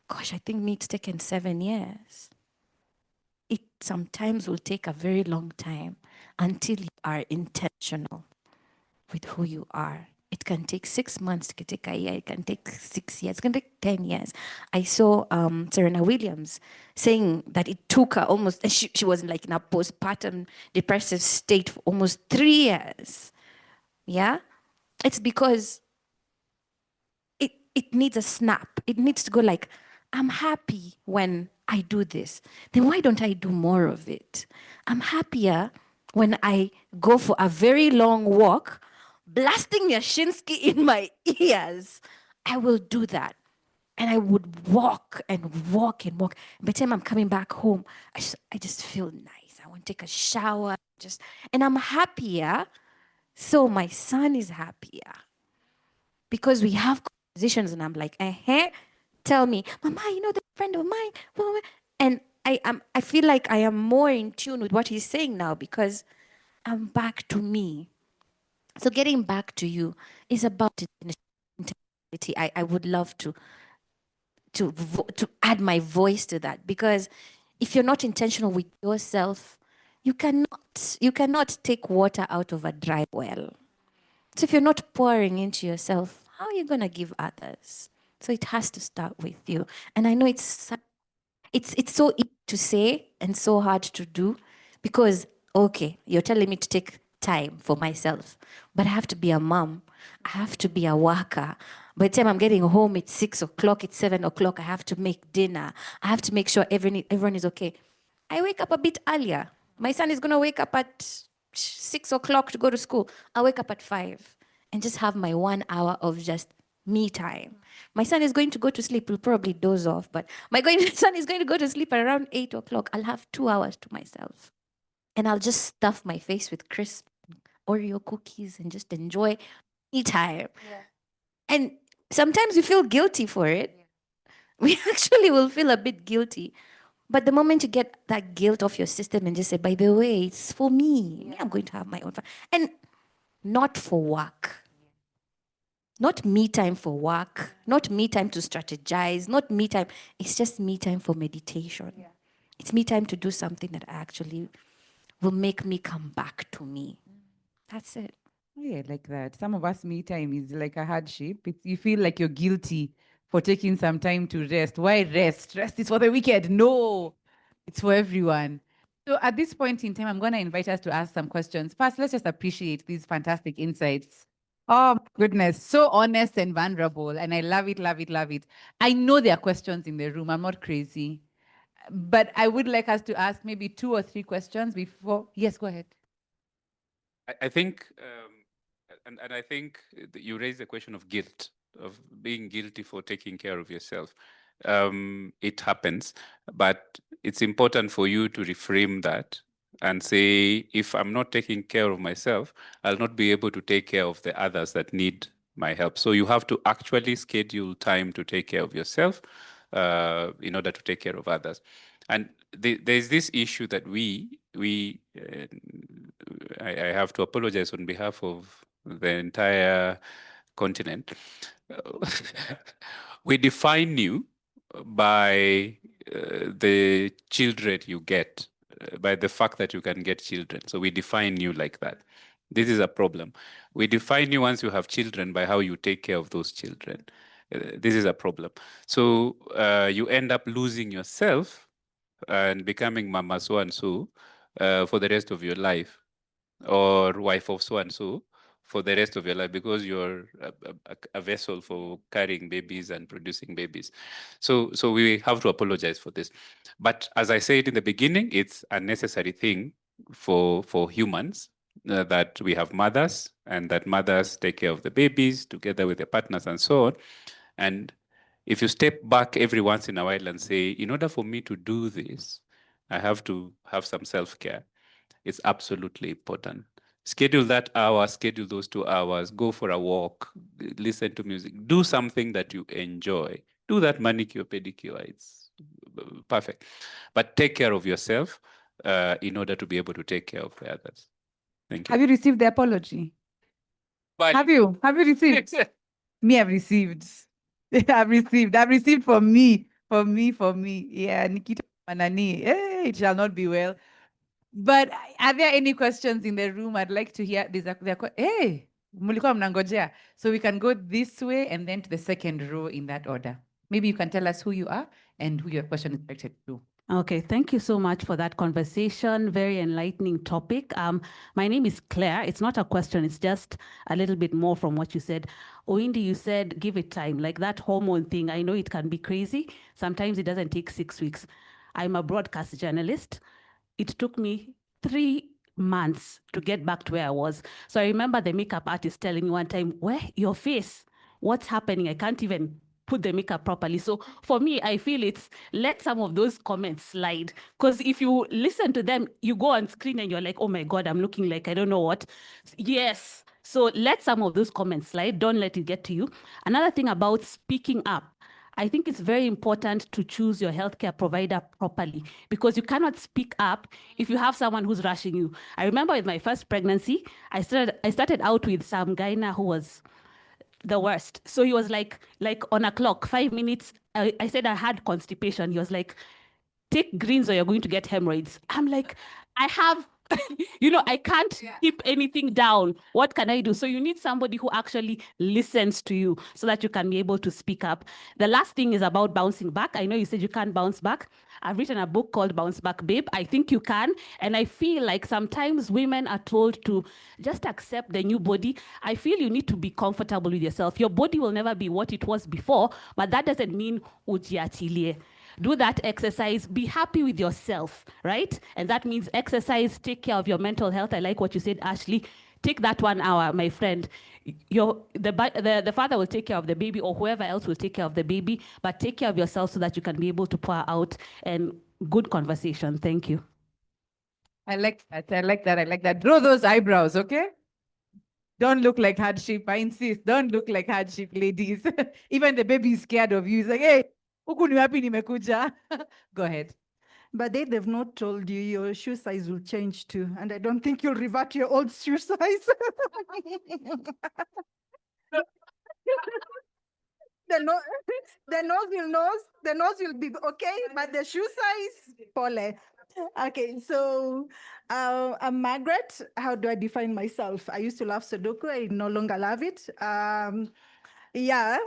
Gosh, I think me it's taken 7 years. It sometimes will take a very long time until you are intentional with who you are. It can take 6 months, it can take a year, it can take 6 years, it can take 10 years. I saw Serena Williams saying that it took her almost, she was like in a postpartum depressive state for almost 3 years. Yeah? It's because it needs a snap. It needs to go like, I'm happy when I do this. Then why don't I do more of it? I'm happier when I go for a very long walk, blasting Yashinsky in my ears. I will do that. And I would walk and walk and walk. By the time I'm coming back home, I just feel nice. I want to take a shower, and I'm happier. So my son is happier because we have conversations, and I'm like, tell me, Mama, you know, the friend of mine, blah, blah, blah." And I feel like I am more in tune with what he's saying now because I'm back to me. So getting back to you is about intentionality. I would love to add my voice to that, because if you're not intentional with yourself, you cannot take water out of a dry well. So if you're not pouring into yourself, how are you going to give others? So it has to start with you. And I know it's so easy to say and so hard to do, because, okay, you're telling me to take time for myself, but I have to be a mom. I have to be a worker. By the time I'm getting home, it's 6 o'clock, it's 7 o'clock. I have to make dinner. I have to make sure everyone is okay. I wake up a bit earlier. My son is going to wake up at 6 o'clock to go to school. I wake up at 5 and just have my 1 hour of just me time. My son is going to go to sleep. He'll probably doze off, but my son is going to go to sleep at around 8 o'clock. I'll have 2 hours to myself. And I'll just stuff my face with crisp Oreo cookies and just enjoy me time. Yeah. And sometimes we feel guilty for it. Yeah. We actually will feel a bit guilty. But the moment you get that guilt off your system and just say, by the way, it's for me. Yeah. I'm going to have my own fun. And not for work. Not me time for work, not me time to strategize, not me time. It's just me time for meditation. Yeah. It's me time to do something that actually will make me come back to me. That's it. Yeah, like that. Some of us, me time is like a hardship. You feel like you're guilty for taking some time to rest. Why rest? Rest is for the wicked. No, it's for everyone. So at this point in time, I'm going to invite us to ask some questions. First, let's just appreciate these fantastic insights. Oh, goodness. So honest and vulnerable. And I love it, love it, love it. I know there are questions in the room. I'm not crazy. But I would like us to ask maybe 2 or 3 questions before. Yes, go ahead. I think, and I think you raised the question of guilt, of being guilty for taking care of yourself. It happens, but it's important for you to reframe that and say, if I'm not taking care of myself, I'll not be able to take care of the others that need my help. So you have to actually schedule time to take care of yourself in order to take care of others. And there's this issue that I have to apologize on behalf of the entire continent. We define you by the children you get, by the fact that you can get children. So we define you like that. This is a problem. We define you once you have children by how you take care of those children. This is a problem. So you end up losing yourself and becoming mama so and so for the rest of your life, or wife of so and so for the rest of your life, because you're a vessel for carrying babies and producing babies. So we have to apologize for this. But as I said in the beginning, it's a necessary thing for humans, that we have mothers, and that mothers take care of the babies together with their partners and so on. And if you step back every once in a while and say, in order for me to do this, I have to have some self-care, it's absolutely important. Schedule that hour, schedule those 2 hours, go for a walk, listen to music, do something that you enjoy. Do that manicure, pedicure, it's perfect. But take care of yourself in order to be able to take care of the others. Thank you. Have you received the apology? But Have you received? Me, I've received. I've received for me. Yeah, Nikita Manani. Hey, it shall not be well. But are there any questions in the room? I'd like to hear. Hey, mulikuwa mnangojea. So we can go this way and then to the second row in that order. Maybe you can tell us who you are and who your question is directed to. Okay, thank you so much for that conversation. Very enlightening topic. My name is Claire. It's not a question, it's just a little bit more from what you said. Oindi, you said give it time, like that hormone thing. I know it can be crazy. Sometimes it doesn't take 6 weeks. I'm a broadcast journalist. It took me 3 months to get back to where I was. So I remember the makeup artist telling me one time, where your face? What's happening? I can't even put the makeup properly. So for me, I feel it's let some of those comments slide. Because if you listen to them, you go on screen and you're like, oh my God, I'm looking like I don't know what. Yes. So let some of those comments slide. Don't let it get to you. Another thing about speaking up. I think it's very important to choose your healthcare provider properly because you cannot speak up if you have someone who's rushing you. I remember with my first pregnancy, I started out with some guy now who was the worst. So he was like on a clock, 5 minutes. I said I had constipation. He was like, take greens or you're going to get hemorrhoids. I'm like, I have, I can't keep anything down. What can I do? So you need somebody who actually listens to you so that you can be able to speak up. The last thing is about bouncing back. I know you said you can't bounce back. I've written a book called Bounce Back Babe. I think you can. And I feel like sometimes women are told to just accept the new body. I feel you need to be comfortable with yourself. Your body will never be what it was before, but that doesn't mean ujiachilie. Do that exercise, be happy with yourself, right? And that means exercise, take care of your mental health. I like what you said, Ashley. Take that 1 hour, my friend. The father will take care of the baby or whoever else will take care of the baby, but take care of yourself so that you can be able to pour out and good conversation. Thank you. I like that. I like that. I like that. Draw those eyebrows, okay? Don't look like hardship. I insist. Don't look like hardship, ladies. Even the baby is scared of you. He's like, hey, huku ni wapi nimekuja? Go ahead. But they've not told you your shoe size will change too. And I don't think you'll revert to your old shoe size. the, no, the nose will be okay, but the shoe size, pole. Okay, so I'm Margaret. How do I define myself? I used to love Sudoku. I no longer love it. Yeah,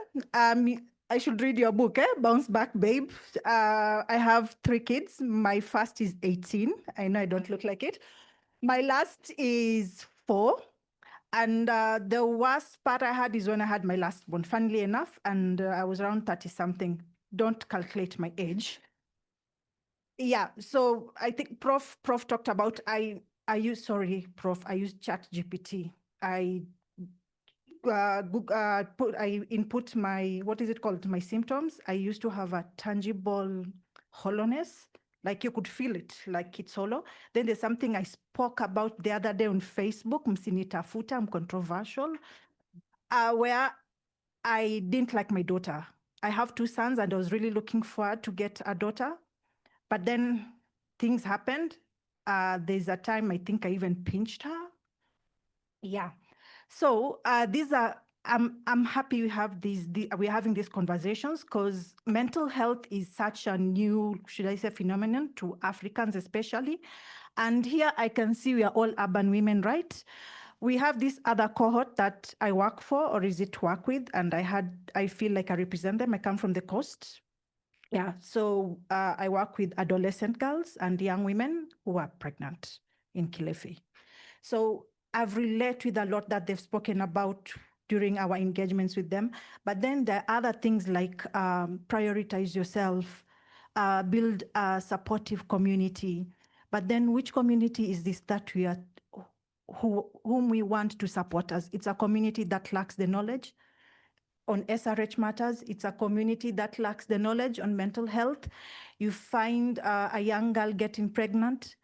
I should read your book, Bounce Back Babe. I have 3 kids. My first is 18. I know I don't look like it. My last is 4. And the worst part I had is when I had my last one, funnily enough, and I was around 30 something. Don't calculate my age. Yeah, so I think Prof talked about, I use ChatGPT. I input my, what is it called? My symptoms. I used to have a tangible hollowness, like you could feel it, like it's hollow. Then there's something I spoke about the other day on Facebook, msinitafuta, I'm controversial, where I didn't like my daughter. I have 2 sons and I was really looking forward to get a daughter. But then things happened. There's a time I think I even pinched her. Yeah. So these are, I'm happy we have we're having these conversations because mental health is such a new, should I say, phenomenon to Africans especially. And here I can see we are all urban women, right? We have this other cohort that I work for, or is it work with, and I feel like I represent them. I come from the coast. Yeah, so I work with adolescent girls and young women who are pregnant in Kilifi. So I've related with a lot that they've spoken about during our engagements with them. But then there are other things like prioritize yourself, build a supportive community. But then which community is this that we are, whom we want to support us? It's a community that lacks the knowledge on SRH matters. It's a community that lacks the knowledge on mental health. You find a young girl getting pregnant.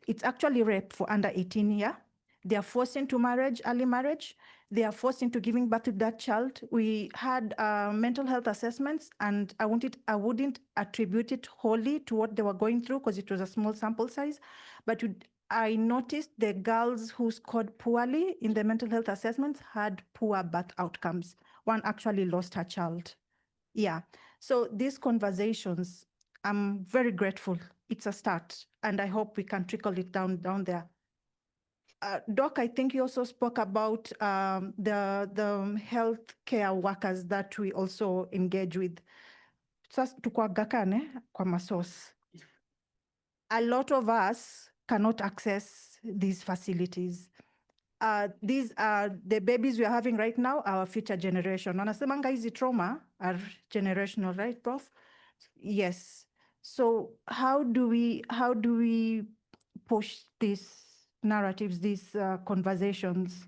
It's actually rape for under 18 years. They are forced into marriage, early marriage. They are forced into giving birth to that child. We had mental health assessments, and I wouldn't attribute it wholly to what they were going through because it was a small sample size. But I noticed the girls who scored poorly in the mental health assessments had poor birth outcomes. One actually lost her child. Yeah. So these conversations, I'm very grateful. It's a start, and I hope we can trickle it down there. Doc, I think you also spoke about the healthcare workers that we also engage with. sasa tukuagakane kwa masource. A lot of us cannot access these facilities. These are the babies we are having right now, our future generation. Wanasemanga hizi trauma are generational, right, Prof? Yes. So how do we push these narratives, these conversations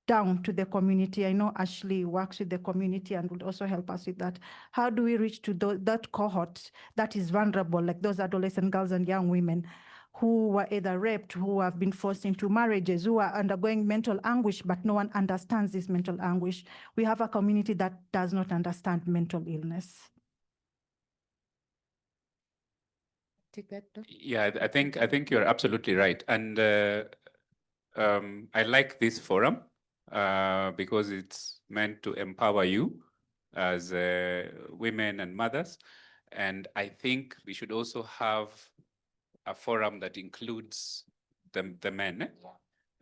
down to the community? I know Ashley works with the community and would also help us with that. How do we reach to that cohort that is vulnerable, like those adolescent girls and young women who were either raped, who have been forced into marriages, who are undergoing mental anguish, but no one understands this mental anguish? We have a community that does not understand mental illness. Yeah, I think you're absolutely right, and I like this forum because it's meant to empower you as women and mothers, and I think we should also have a forum that includes the men.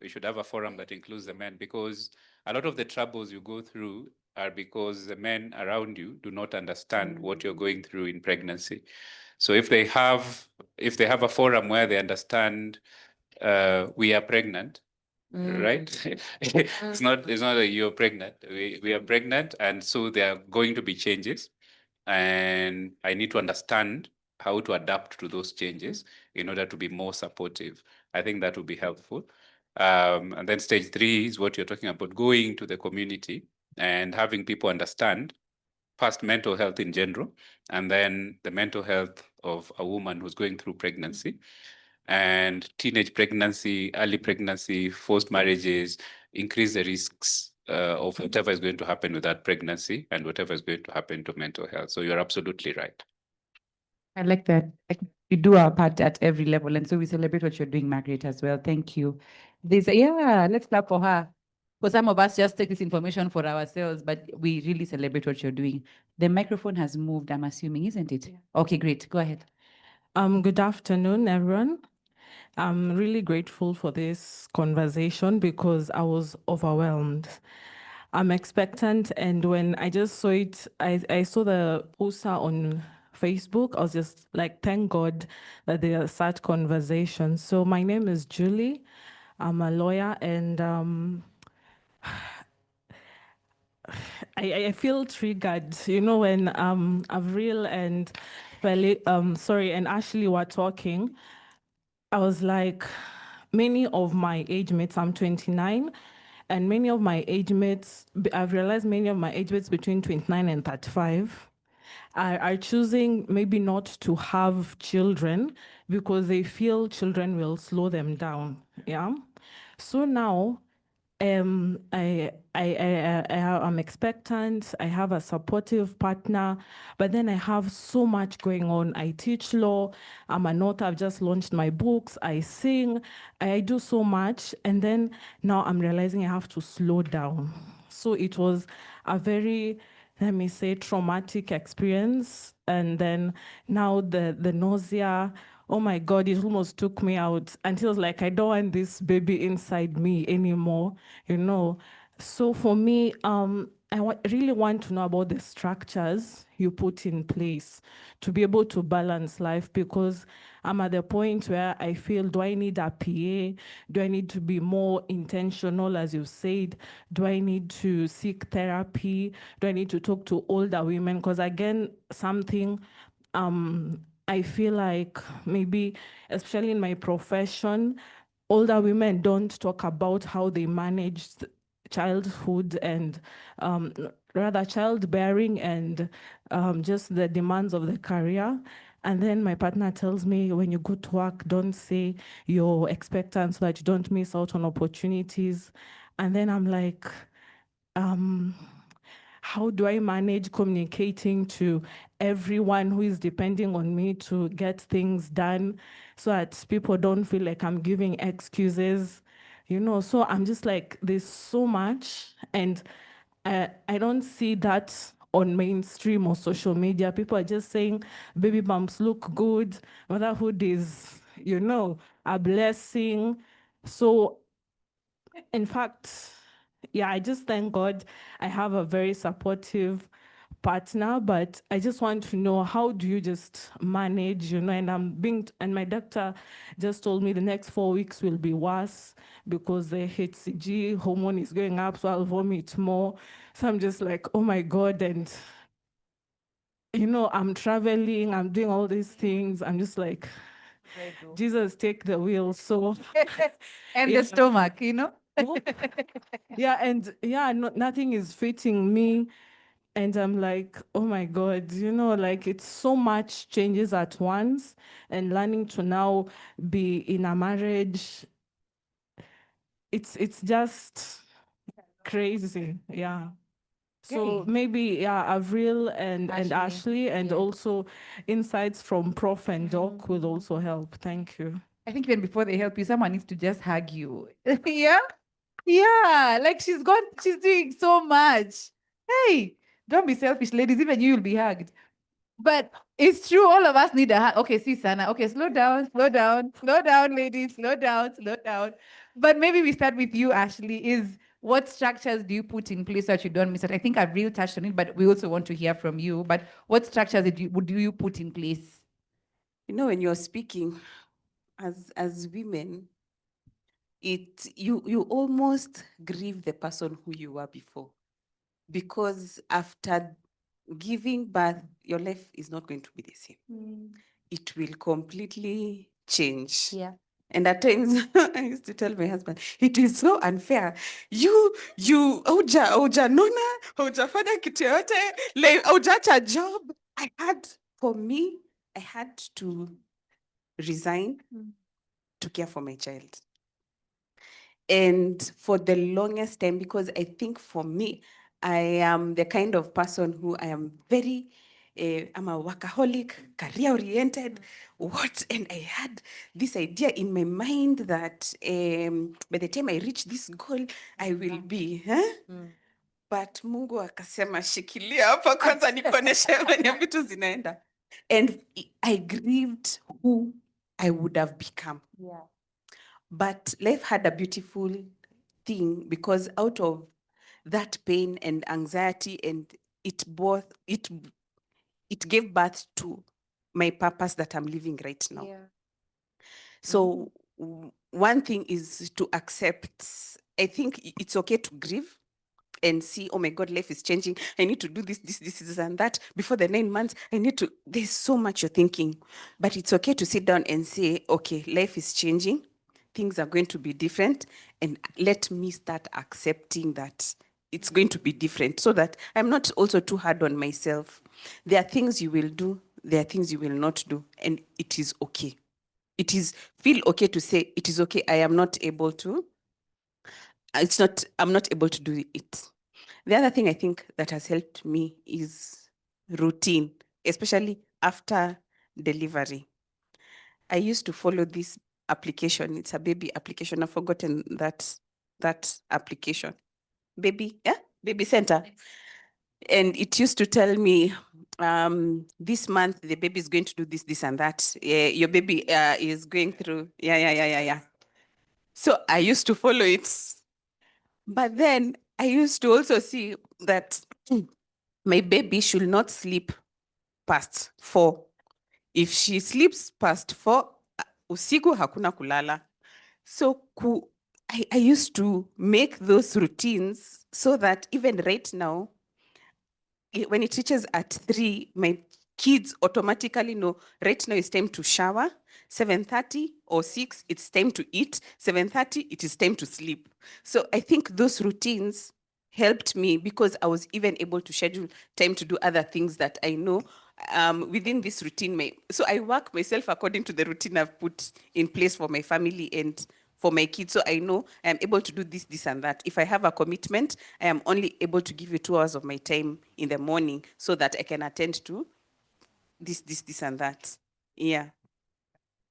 We should have a forum that includes the men, because a lot of the troubles you go through are because the men around you do not understand what you're going through in pregnancy. So if they have a forum where they understand we are pregnant, right? It's not that you're pregnant. We are pregnant, and so there are going to be changes, and I need to understand how to adapt to those changes in order to be more supportive. I think that would be helpful. And then stage 3 is what you're talking about, going to the community and having people understand first mental health in general, and then the mental health of a woman who's going through pregnancy, and teenage pregnancy, early pregnancy, forced marriages, increase the risks of whatever is going to happen with that pregnancy and whatever is going to happen to mental health. So you're absolutely right. I like that. Like, we do our part at every level. And so we celebrate what you're doing, Margaret, as well. Thank you. Let's clap for her. Because some of us just take this information for ourselves, but we really celebrate what you're doing. The microphone has moved, I'm assuming, isn't it? Yeah. Okay, great. Go ahead. Good afternoon, everyone. I'm really grateful for this conversation because I was overwhelmed. I'm expectant, and when I just saw it, I saw the poster on Facebook. I was just like, thank God that there are such conversations. So my name is Julie. I'm a lawyer, and I feel triggered, you know, when Avril and and Ashley were talking. I was like, many of my age mates, I'm 29, and many of my age mates, I've realized many of my age mates between 29 and 35 are choosing maybe not to have children because they feel children will slow them down. Yeah. So now I'm expectant, I have a supportive partner, but then I have so much going on. I teach law, I'm an author, I've just launched my books, I sing, I do so much, and then now I'm realizing I have to slow down. So it was a very, let me say, traumatic experience. And then now the nausea, oh my God, it almost took me out until like, I don't want this baby inside me anymore, you know. So for me, really want to know about the structures you put in place to be able to balance life, because I'm at the point where I feel, do I need a PA? Do I need to be more intentional, as you said? Do I need to seek therapy? Do I need to talk to older women? Because again, something I feel like maybe, especially in my profession, older women don't talk about how they managed childhood and rather childbearing and just the demands of the career. And then my partner tells me, when you go to work, don't say you're expectant so that you don't miss out on opportunities. And then I'm like, how do I manage communicating to everyone who is depending on me to get things done so that people don't feel like I'm giving excuses, you know? So I'm just like, there's so much, and I don't see that on mainstream or social media. People are just saying baby bumps look good, motherhood is, you know, a blessing. So in fact, yeah, I just thank God I have a very supportive partner, but I just want to know, how do you just manage, and and my doctor just told me the next 4 weeks will be worse because the HCG hormone is going up, so I'll vomit more. So I'm just like, oh my God. And I'm traveling, I'm doing all these things. I'm just like, Jesus, take the wheel. So And Yeah. the stomach, yeah, and nothing is fitting me. And I'm like, oh my God, like it's so much changes at once, and learning to now be in a marriage, it's just crazy. Yeah. So Okay. maybe Avril and Ashley, Ashley, and yeah. also insights from Prof and Doc will also help. Thank you. I think even before they help you, someone needs to just hug you. Yeah? Yeah. Like she's doing so much. Hey, don't be selfish, ladies. Even you will be hugged. But it's true, all of us need a hug. Okay, see, Sana. Okay, slow down, ladies, slow down. But maybe we start with you, Ashley. What structures do you put in place so that you don't miss it? I think I've really touched on it, but we also want to hear from you. But what structures do you put in place? When you're speaking as women, you almost grieve the person who you were before, because after giving birth, your life is not going to be the same. It will completely change. Yeah. And at times, I used to tell my husband, it is so unfair. You, auja nona, auja fanya kitu yote, aujacha job. For me, I had to resign to care for my child. And for the longest time, because I think for me, I am the kind of person who I am very, I'm a workaholic, career oriented, and I had this idea in my mind that by the time I reach this goal, I will be, But Mungu akasema shikilia hapa kwanza nikuoneshe venye vitu zinaenda. And I grieved who I would have become. Yeah. But life had a beautiful thing, because out of that pain and anxiety, and it gave birth to my purpose that I'm living right now. Yeah. So one thing is to accept. I think it's okay to grieve and see, oh my God, life is changing. I need to do this, and that. Before the 9 months, there's so much you're thinking. But it's okay to sit down and say, okay, life is changing. Things are going to be different. And let me start accepting that it's going to be different, so that I'm not also too hard on myself. There are things you will do, there are things you will not do, and it is okay. Feel okay to say, it is okay, I am not able to. I'm not able to do it. The other thing I think that has helped me is routine, especially after delivery. I used to follow this application. It's a baby application. I've forgotten that application. Baby center. And it used to tell me, this month the baby is going to do this, and that. Your baby is going through. Yeah. So I used to follow it. But then I used to also see that my baby should not sleep past 4. If she sleeps past 4, usiku hakuna kulala. So I used to make those routines so that even right now, when it reaches at 3, my kids automatically know right now it's time to shower. 7:30 or 6, it's time to eat. 7:30, it is time to sleep. So I think those routines helped me, because I was even able to schedule time to do other things that I know within this routine. So I work myself according to the routine I've put in place for my family and for my kids. So I know I'm able to do this, and that. If I have a commitment, I am only able to give you 2 hours of my time in the morning so that I can attend to this, and that. Yeah.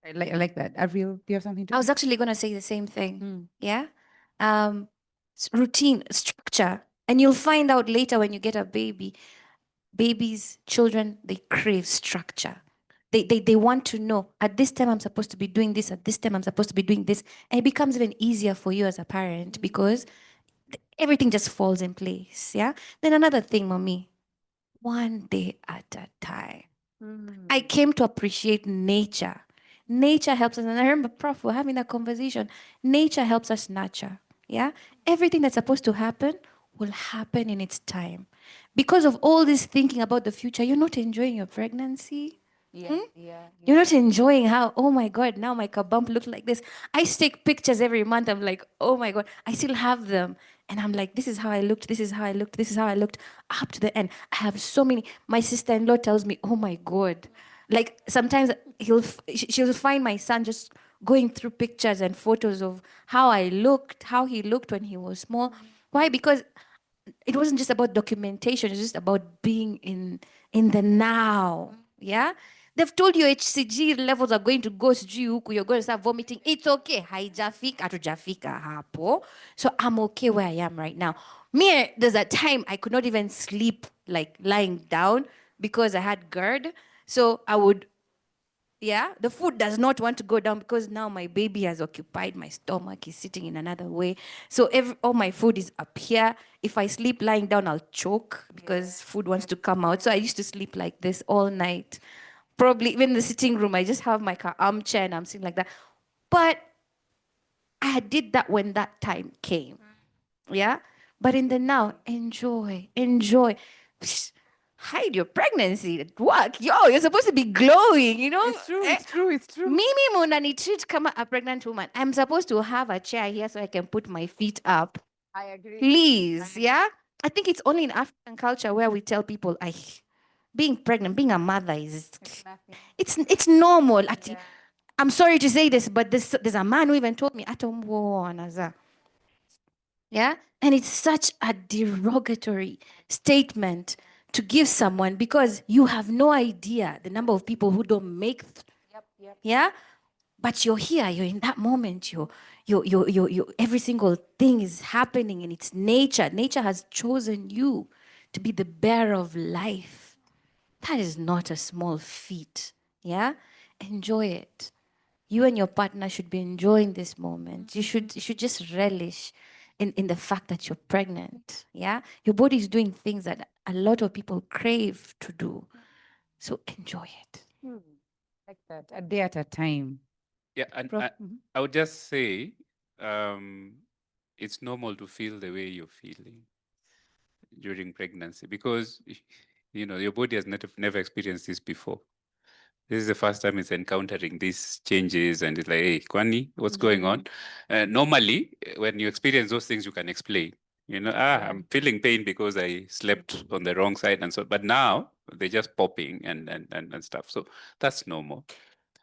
I like that. Avril, do you have something to I was actually going to say the same thing. Yeah. Routine, structure. And you'll find out later when you get a baby, babies, children, they crave structure. They want to know, at this time I'm supposed to be doing this, at this time I'm supposed to be doing this. And it becomes even easier for you as a parent, because everything just falls in place. Yeah. Then another thing, mommy, one day at a time. I came to appreciate nature. Nature helps us. And I remember, Prof, we're having a conversation. Nature helps us nurture. Yeah? Everything that's supposed to happen will happen in its time. Because of all this thinking about the future, you're not enjoying your pregnancy. You're not enjoying how, oh my God, now my kabump looked like this. I take pictures every month. I'm like, oh my God, I still have them. And I'm like, this is how I looked, this is how I looked, this is how I looked up to the end. I have so many. My sister-in-law tells me, oh my God. Like sometimes she'll find my son just going through pictures and photos of how I looked, how he looked when he was small. Why? Because it wasn't just about documentation, it's just about being in the now. Yeah, they've told you HCG levels are going to go sijui huku, you're going to start vomiting. It's okay, haijafika, hatujafika hapo. So I'm okay where I am right now. Me, there's a time I could not even sleep like lying down because I had GERD. So I would, yeah, the food does not want to go down because now my baby has occupied my stomach, is sitting in another way. So all my food is up here. If I sleep lying down, I'll choke because food wants to come out. So I used to sleep like this all night. Probably even in the sitting room, I just have my armchair and I'm sitting like that. But I did that when that time came. Yeah? But in the now, enjoy. Psh, hide your pregnancy at work. Yo, you're supposed to be glowing, you know? It's true, it's true, it's true. Mimi Munani treat kama a pregnant woman. I'm supposed to have a chair here so I can put my feet up. I agree. Please, yeah? I think it's only in African culture where we tell people, being pregnant, being a mother is it's normal. I'm sorry to say this, but there's a man who even told me, yeah? And it's such a derogatory statement to give someone because you have no idea the number of people who don't make yeah? But you're here, you're in that moment, every single thing is happening in its nature. Nature has chosen you to be the bearer of life. That is not a small feat. Yeah? Enjoy it. You and your partner should be enjoying this moment. You should just relish in the fact that you're pregnant. Yeah? Your body is doing things that a lot of people crave to do. So enjoy it. Like that, a day at a time. Yeah, and Prof. I would just say it's normal to feel the way you're feeling during pregnancy because your body has never experienced this before. This is the first time it's encountering these changes, and it's like, hey, Kwani, what's going on? Normally, when you experience those things, you can explain. I'm feeling pain because I slept on the wrong side and so. But now they're just popping and stuff. So that's normal.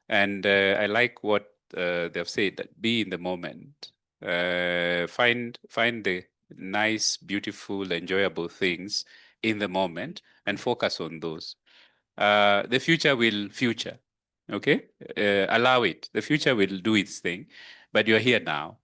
And I like what they've said, that be in the moment. Find the nice, beautiful, enjoyable things in the moment and focus on those. The future will future. Okay? Allow it. The future will do its thing, but you're here now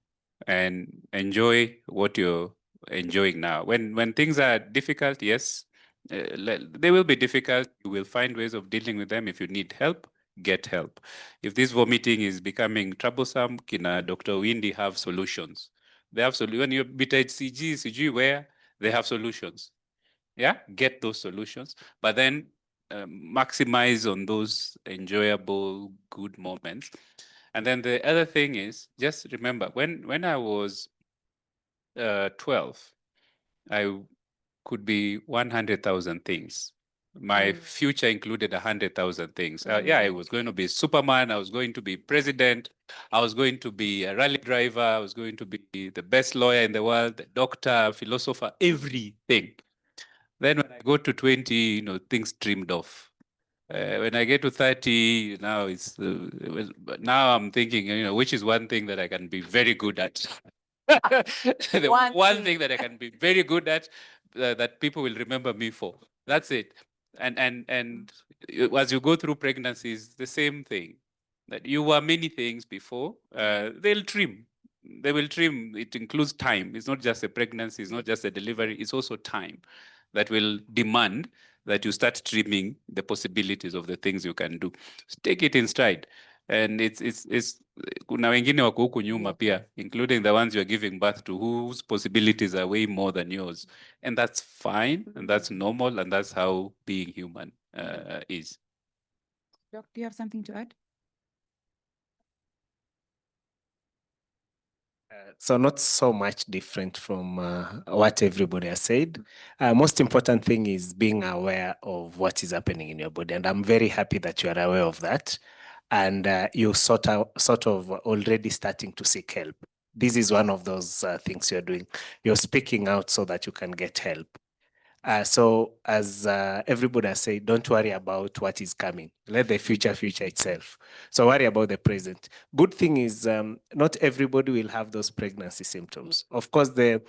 and enjoy what you're enjoying now. When things are difficult, yes, they will be difficult. You will find ways of dealing with them. If you need help, get help. If this vomiting is becoming troublesome, Kina Dr. Windy have solutions. They have solutions. When you beta HCG, CG, where they have solutions. Yeah, get those solutions, but then maximize on those enjoyable, good moments. And then the other thing is, just remember, when I was 12, I could be 100,000 things. My future included 100,000 things. I was going to be Superman. I was going to be president. I was going to be a rally driver. I was going to be the best lawyer in the world, the doctor, philosopher, everything. Then when I go to 20, things trimmed off. When I get to 30, now now I'm thinking, which is one thing that I can be very good at. The one thing that I can be very good at that people will remember me for. That's it. And as you go through pregnancies, the same thing. That you were many things before. They'll trim. They will trim. It includes time. It's not just a pregnancy. It's not just a delivery. It's also time that will demand that you start trimming the possibilities of the things you can do. So take it in stride. And it's kuna wengine wako huku nyuma pia, including the ones you're giving birth to, whose possibilities are way more than yours. And that's fine, and that's normal, and that's how being human is. Doc, do you have something to add? So not so much different from what everybody has said. Most important thing is being aware of what is happening in your body. And I'm very happy that you are aware of that. And you sort of already starting to seek help. This is one of those things you're doing. You're speaking out so that you can get help. So as everybody has said, don't worry about what is coming. Let the future itself. So worry about the present. Good thing is not everybody will have those pregnancy symptoms. Of course, the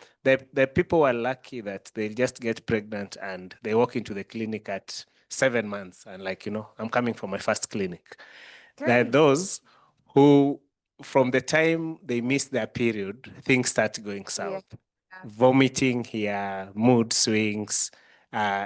people are lucky that they just get pregnant and they walk into the clinic at 7 months and like, I'm coming for my first clinic. There are those who, from the time they miss their period, things start going south. Vomiting here, mood swings,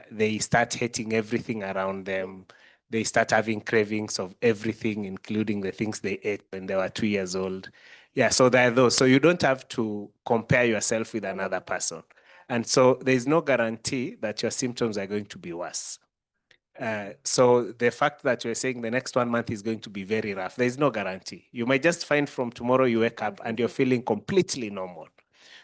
they start hating everything around them. They start having cravings of everything, including the things they ate when they were 2 years old. Yeah, so there are those. So you don't have to compare yourself with another person. And so there's no guarantee that your symptoms are going to be worse. So the fact that you're saying the next 1 month is going to be very rough, there's no guarantee. You might just find from tomorrow you wake up and you're feeling completely normal.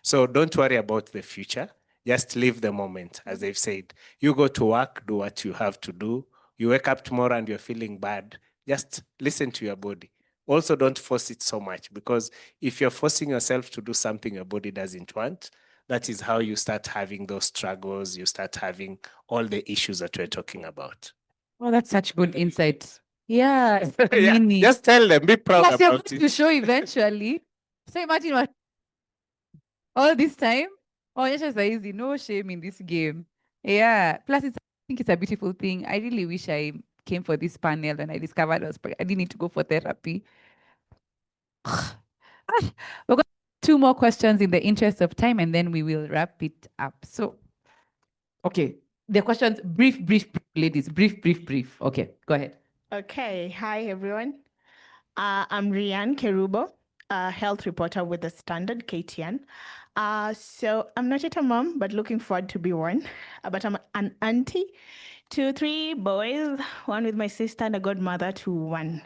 So don't worry about the future. Just live the moment, as they've said. You go to work, do what you have to do. You wake up tomorrow and you're feeling bad. Just listen to your body. Also, don't force it so much, because if you're forcing yourself to do something your body doesn't want, that is how you start having those struggles. You start having all the issues that we're talking about. Oh, that's such good insight. Yeah. Yeah, Nini. just tell them, be proud Plus, you're about going it. to show eventually. So imagine what all this time. Oh, yes, it's easy. No shame in this game. Yeah. Plus, I think it's a beautiful thing. I really wish I came for this panel and I discovered I didn't need to go for therapy. We've got 2 more questions in the interest of time, and then we will wrap it up. So, okay, the questions, brief, ladies, brief. Okay, go ahead. Okay, hi everyone. I'm Rian Kerubo, a health reporter with the Standard KTN. So I'm not yet a mom, but looking forward to be one. But I'm an auntie to 3 boys, one with my sister and a godmother to 1.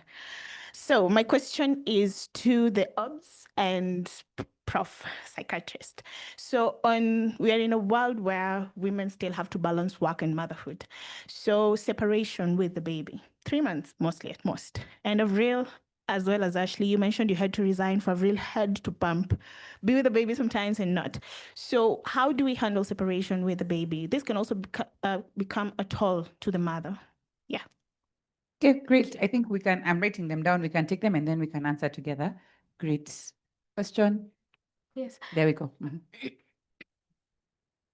So my question is to the OBS and Prof. Psychiatrist. So we are in a world where women still have to balance work and motherhood. So separation with the baby, 3 months mostly at most. And Avril, as well as Ashley, you mentioned you had to resign. For Avril had to be with the baby sometimes and not. So how do we handle separation with the baby? This can also become a toll to the mother. Yeah. Okay, great. I think we can, I'm writing them down. We can take them and then we can answer together. Great. Question? Yes. There we go. Mhm.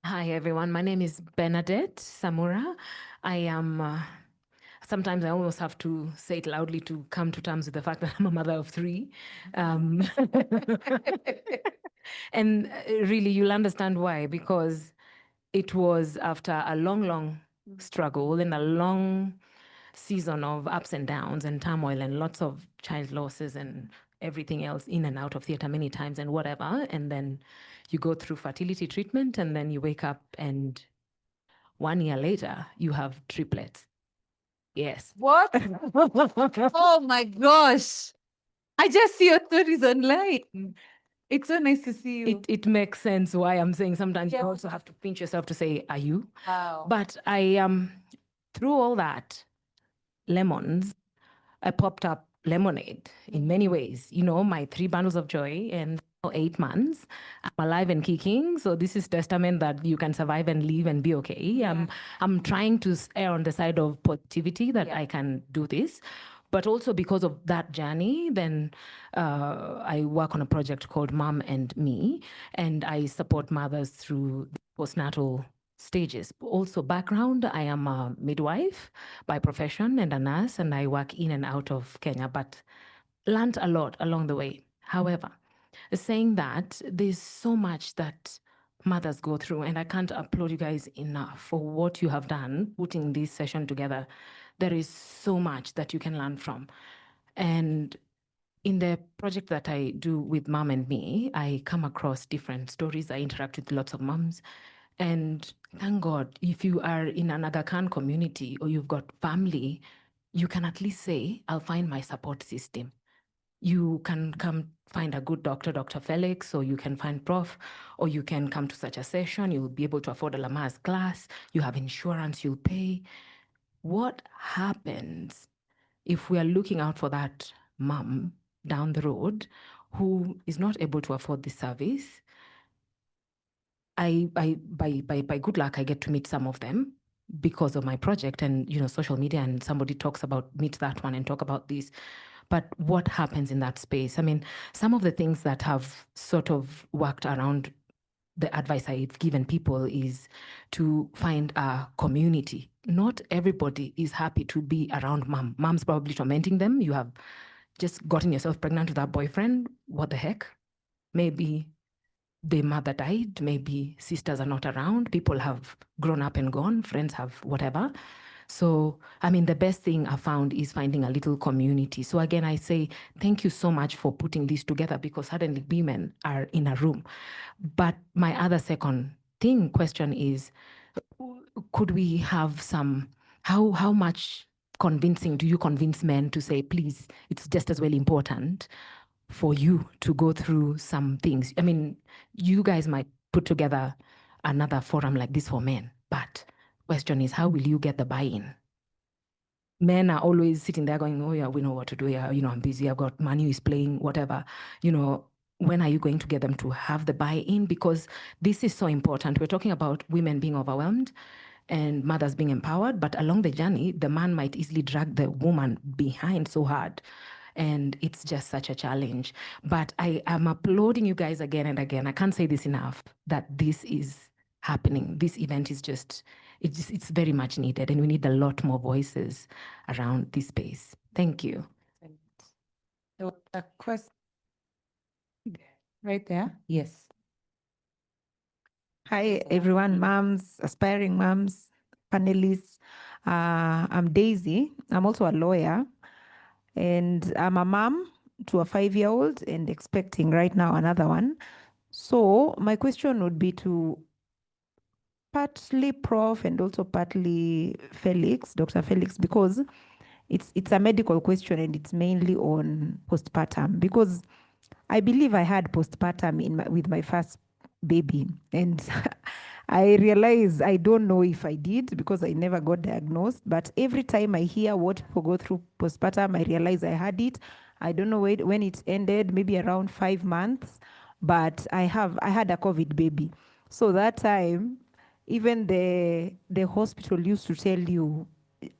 Hi, everyone. My name is Bernadette Samura. I am, sometimes I almost have to say it loudly to come to terms with the fact that I'm a mother of 3. And really, you'll understand why, because it was after a long struggle and a long season of ups and downs and turmoil and lots of child losses and everything else, in and out of theater many times and whatever. And then you go through fertility treatment and then you wake up and 1 year later, you have triplets. Yes. What? Oh my gosh. I just see your stories online. It's so nice to see you. It makes sense why I'm saying sometimes Yeah. you also have to pinch yourself to say, are you? Wow. But through all that, lemons, I popped up lemonade in many ways. You know, my 3 bundles of joy and 8 months. I'm alive and kicking. So this is testament that you can survive and live and be okay. Yeah. I'm trying to err on the side of positivity that Yeah. I can do this. But also because of that journey, then I work on a project called Mom and Me, and I support mothers through the postnatal stages. Also background, I am a midwife by profession and a nurse, and I work in and out of Kenya, but learned a lot along the way. However, saying that, there's so much that mothers go through, and I can't applaud you guys enough for what you have done putting this session together. There is so much that you can learn from. And in the project that I do with Mom and Me, I come across different stories. I interact with lots of moms. And thank God, if you are in an Aga Khan community or you've got family, you can at least say, I'll find my support system. You can come find a good doctor, Dr. Felix, or you can find Prof, or you can come to such a session. You'll be able to afford a Lamaze class. You have insurance, you'll pay. What happens if we are looking out for that mom down the road who is not able to afford this service? By good luck, I get to meet some of them because of my project and, you know, social media, and somebody talks about meet that one and talk about this. But what happens in that space? I mean, some of the things that have sort of worked around the advice I've given people is to find a community. Not everybody is happy to be around mom. Mom's probably tormenting them. You have just gotten yourself pregnant with that boyfriend. What the heck? Maybe the mother died, maybe sisters are not around, people have grown up and gone, friends have whatever. So, I mean, the best thing I found is finding a little community. So again, I say, thank you so much for putting this together, because suddenly women are in a room. But my other second question is, could we have some, how much convincing do you convince men to say, please, it's just as well important for you to go through some things? I mean, you guys might put together another forum like this for men, but question is, how will you get the buy-in? Men are always sitting there going, oh yeah, we know what to do. Yeah, you know, I'm busy. I've got money is playing, whatever. You know, when are you going to get them to have the buy-in? Because this is so important. We're talking about women being overwhelmed and mothers being empowered, but along the journey, the man might easily drag the woman behind so hard. And it's just such a challenge. But I am applauding you guys again and again. I can't say this enough, that this is happening. This event is just, it's very much needed, and we need a lot more voices around this space. Thank you. So a question right there. Yes. Hi, everyone, moms, aspiring moms, panelists. I'm Daisy. I'm also a lawyer, and I'm a mom to a 5-year-old and expecting right now another one. So my question would be to partly Prof and also partly Felix, Dr. Felix, because it's a medical question and it's mainly on postpartum, because I believe I had postpartum with my first baby, and I realize I don't know if I did because I never got diagnosed. But every time I hear what people go through postpartum, I realize I had it. I don't know when it ended, maybe around 5 months. But I had a COVID baby, so that time, even the hospital used to tell you,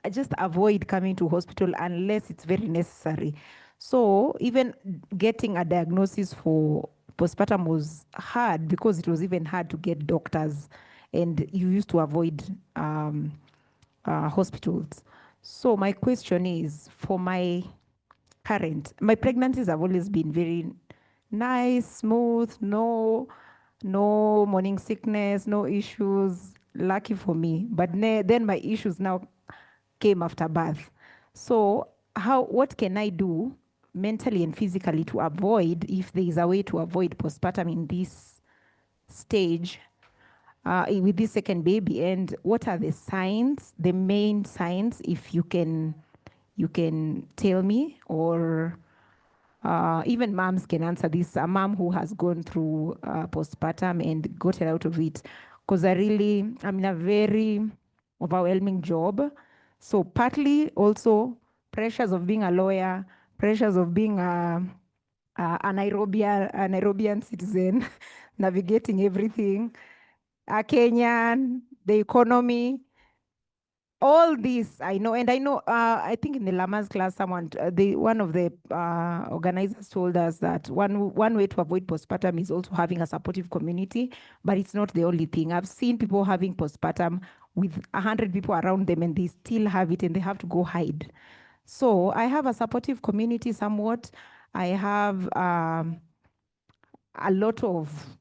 just avoid coming to hospital unless it's very necessary. So even getting a diagnosis for postpartum was hard, because it was even hard to get doctors, and you used to avoid hospitals. So my question is, for my pregnancies have always been very nice, smooth, no morning sickness, no issues. Lucky for me. But then my issues now came after birth. So what can I do mentally and physically to avoid, if there is a way to avoid postpartum in this stage, with this second baby? And what are the signs, the main signs, if you can tell me, or even moms can answer this, a mom who has gone through postpartum and gotten out of it? Because I'm in a very overwhelming job. So partly also pressures of being a lawyer, pressures of being a Nairobian citizen, navigating everything, a Kenyan, the economy, all this I know. And I know, I think in the Lamaze class, one of the organizers told us that one way to avoid postpartum is also having a supportive community, but it's not the only thing. I've seen people having postpartum with 100 people around them, and they still have it, and they have to go hide. So I have a supportive community somewhat. I have a lot of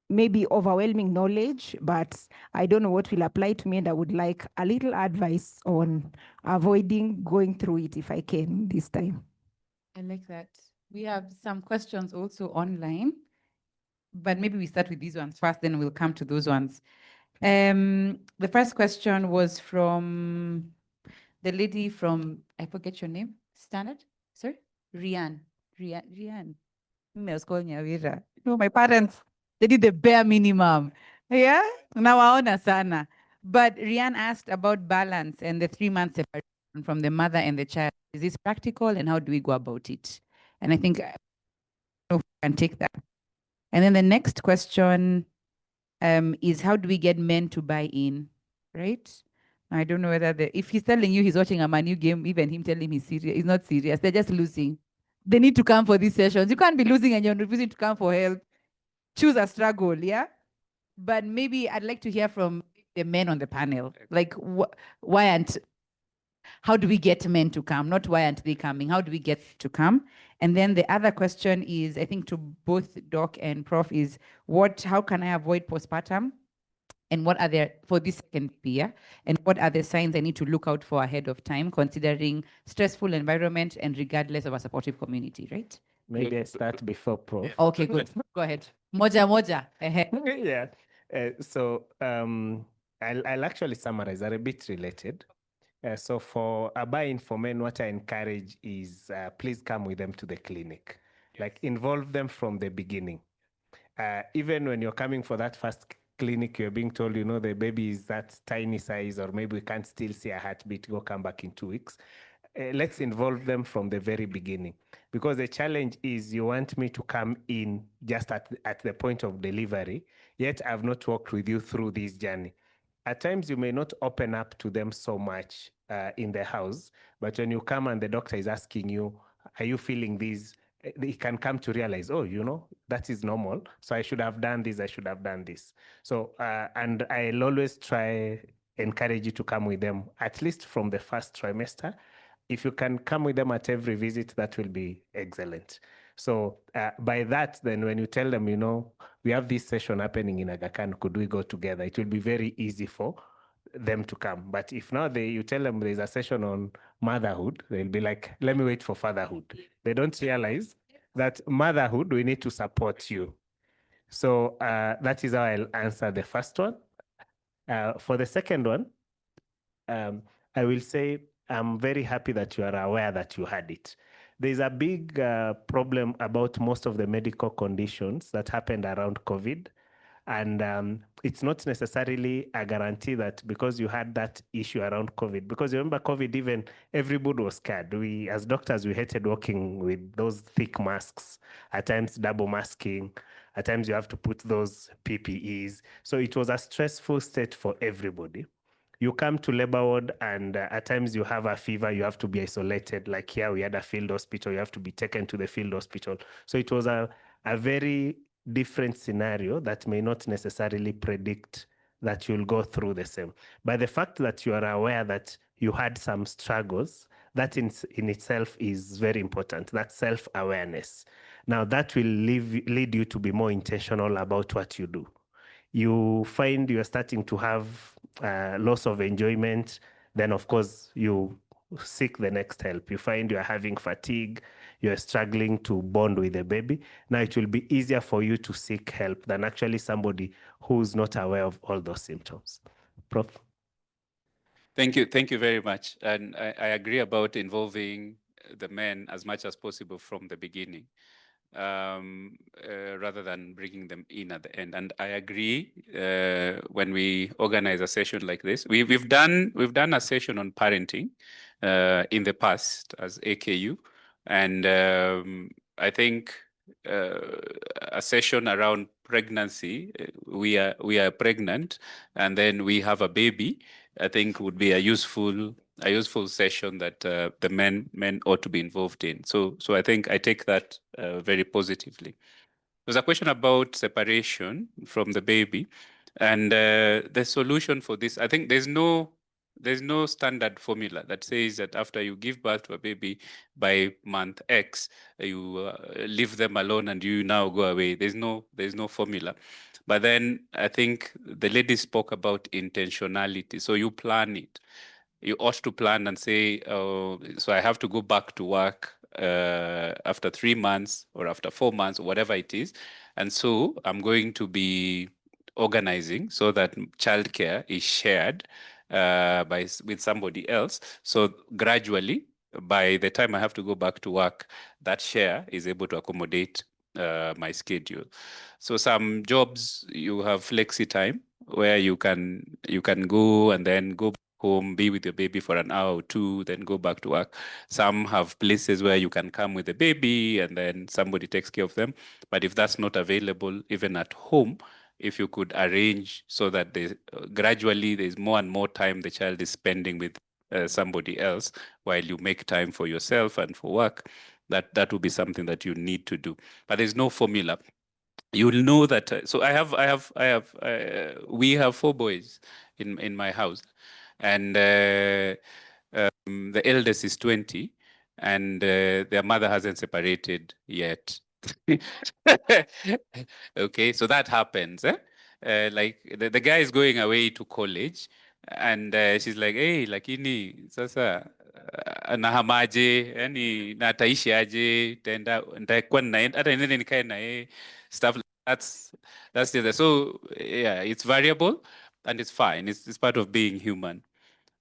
maybe overwhelming knowledge, but I don't know what will apply to me, and I would like a little advice on avoiding going through it if I can this time. I like that. We have some questions also online, but maybe we start with these ones first, then we'll come to those ones. The first question was from the lady from, I forget your name, Standard? Sir? Rian. Rian. I was calling you Avira. No, my parents, they did the bare minimum. Yeah? Nawaona sana. But Rian asked about balance and the 3 months separation from the mother and the child. Is this practical and how do we go about it? And I think I don't know if we can take that. And then the next question is how do we get men to buy in? Right? I don't know whether if he's telling you he's watching a Man U game, even him telling him he's serious, he's not serious. They're just losing. They need to come for these sessions. You can't be losing and you're refusing to come for help. Choose a struggle, yeah? But maybe I'd like to hear from the men on the panel. Like, why aren't, how do we get men to come? Not why aren't they coming? How do we get to come? And then the other question is, I think to both Doc and Prof is, how can I avoid postpartum? And what are there for this second year? And what are the signs I need to look out for ahead of time, considering stressful environment and regardless of a supportive community, right? Maybe I start before Prof. Okay, good. Go ahead. Moja. Yeah. I'll actually summarize. They're a bit related. So for a buy-in for men, what I encourage is please come with them to the clinic. Like involve them from the beginning. Even when you're coming for that first clinic, you're being told, the baby is that tiny size, or maybe we can't still see a heartbeat, go come back in 2 weeks. Let's involve them from the very beginning, because the challenge is you want me to come in just at the point of delivery, yet I've not walked with you through this journey. At times, you may not open up to them so much in the house, but when you come and the doctor is asking you, are you feeling this? They can come to realize, that is normal. So I should have done this, I should have done this. So, and I'll always try encourage you to come with them, at least from the first trimester. If you can come with them at every visit, that will be excellent. So by that, then when you tell them, we have this session happening in Aga Khan, could we go together? It will be very easy for them to come. But if now you tell them there's a session on motherhood, they'll be like, let me wait for fatherhood. They don't realize that motherhood, we need to support you. So that is how I'll answer the first one. For the second one, I will say I'm very happy that you are aware that you had it. There's a big problem about most of the medical conditions that happened around COVID. And it's not necessarily a guarantee that because you had that issue around COVID, because remember COVID, even everybody was scared. We, as doctors, we hated working with those thick masks, at times double masking, at times you have to put those PPEs. So it was a stressful state for everybody. You come to labor ward and at times you have a fever, you have to be isolated. Like here, we had a field hospital, you have to be taken to the field hospital. So it was a very different scenario that may not necessarily predict that you'll go through the same. But the fact that you are aware that you had some struggles, that in itself is very important, that self-awareness. Now that will lead you to be more intentional about what you do. You find you're starting to have loss of enjoyment, then of course you seek the next help. You find you're having fatigue, you're struggling to bond with the baby. Now it will be easier for you to seek help than actually somebody who's not aware of all those symptoms. Prof? Thank you very much. And I agree about involving the men as much as possible from the beginning, rather than bringing them in at the end. And I agree when we organize a session like this. We've done a session on parenting in the past as AKU, and I think a session around pregnancy. We are pregnant, and then we have a baby. I think would be a useful session that the men ought to be involved in. So I think I take that very positively. There's a question about separation from the baby, and the solution for this. I think there's no standard formula that says that after you give birth to a baby by month X, you leave them alone and you now go away. There's no formula. But then I think the lady spoke about intentionality. So you plan it. You ought to plan and say, so I have to go back to work after 3 months or after 4 months or whatever it is. And so I'm going to be organizing so that childcare is shared with somebody else. So gradually, by the time I have to go back to work, that share is able to accommodate my schedule. So some jobs you have flexi time where you can go and then go home, be with your baby for an hour or two, then go back to work. Some have places where you can come with the baby and then somebody takes care of them. But if that's not available, even at home, if you could arrange so that gradually there's more and more time the child is spending with somebody else while you make time for yourself and for work, that would be something that you need to do. But there's no formula. You'll know that. So we have 4 boys in my house, and the eldest is 20, and their mother hasn't separated yet. Okay, so that happens. Like the guy is going away to college, and she's like, hey, lakini sasa nahamaje, yani nataishi aje, nitakuwa naenda hata nene nikae na yeye, stuff like that's the other. So yeah, it's variable and it's fine. It's part of being human.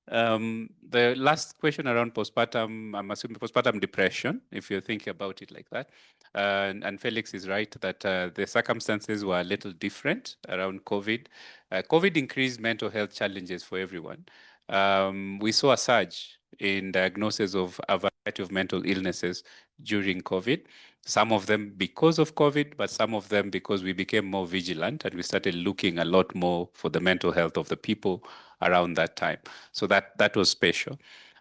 The last question around postpartum, I'm assuming postpartum depression, if you're thinking about it like that. And Felix is right that the circumstances were a little different around COVID. COVID increased mental health challenges for everyone. We saw a surge in diagnosis of a variety of mental illnesses during COVID. Some of them because of COVID, but some of them because we became more vigilant and we started looking a lot more for the mental health of the people around that time. So that was special.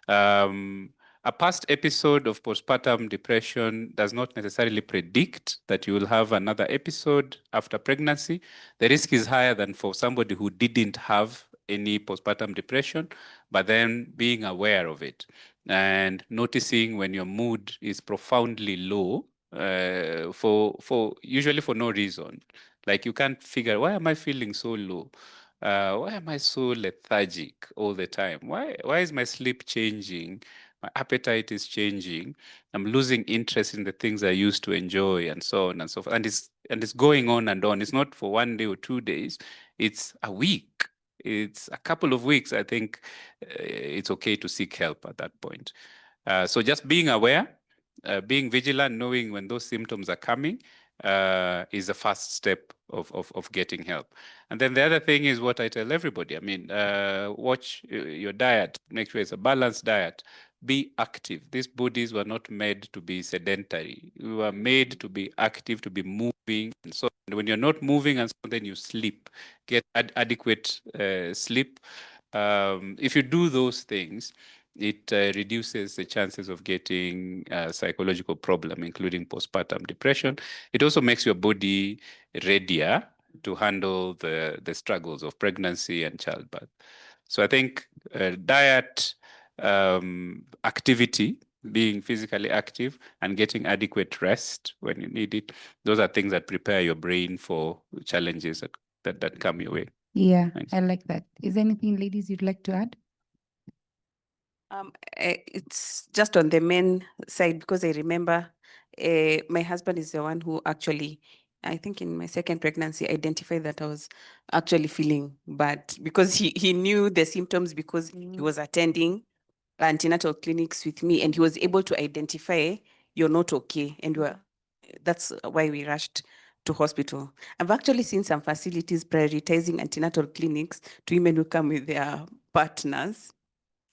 A past episode of postpartum depression does not necessarily predict that you will have another episode after pregnancy. The risk is higher than for somebody who didn't have any postpartum depression, but then being aware of it and noticing when your mood is profoundly low, usually for no reason. Like you can't figure, why am I feeling so low? Why am I so lethargic all the time? Why is my sleep changing? My appetite is changing. I'm losing interest in the things I used to enjoy, and so on and so forth. And it's going on and on. It's not for 1 day or 2 days. It's a week. It's a couple of weeks. I think it's okay to seek help at that point. So just being aware, being vigilant, knowing when those symptoms are coming, is the first step of getting help. And then the other thing is what I tell everybody. I mean, watch your diet, make sure it's a balanced diet. Be active. These bodies were not made to be sedentary. We were made to be active, to be moving. And so when you're not moving and so then you sleep, get adequate sleep. If you do those things, it reduces the chances of getting a psychological problem, including postpartum depression. It also makes your body readier to handle the struggles of pregnancy and childbirth. So I think diet, activity, being physically active, and getting adequate rest when you need it, those are things that prepare your brain for challenges that come your way. Yeah, Thanks. I like that. Is there anything, ladies, you'd like to add? It's just on the men side because I remember my husband is the one who actually, I think in my second pregnancy, identified that I was actually feeling bad because he knew the symptoms because he was attending antenatal clinics with me and he was able to identify you're not okay and that's why we rushed to hospital. I've actually seen some facilities prioritizing antenatal clinics to women who come with their partners.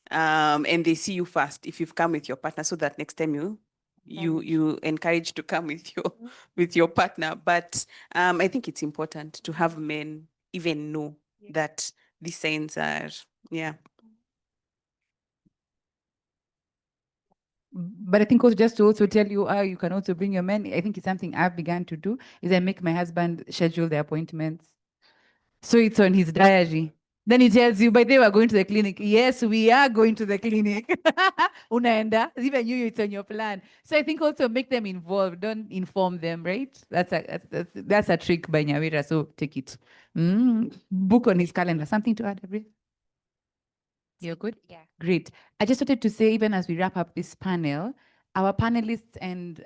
And they see you first if you've come with your partner, so that next time you encourage to come with your partner. But I think it's important to have men even know that these signs are, yeah. But I think also just to also tell you, you can also bring your men. I think it's something I've begun to do, is I make my husband schedule the appointments. So it's on his diary. Then he tells you, by the way, we're going to the clinic. Yes, we are going to the clinic. Unaenda. Even you, it's on your plan. So I think also make them involved. Don't inform them, right? That's a trick by Nyawira, so take it. Book on his calendar. Something to add, Avril? You're good? Yeah. Great. I just wanted to say, even as we wrap up this panel, Our panelists and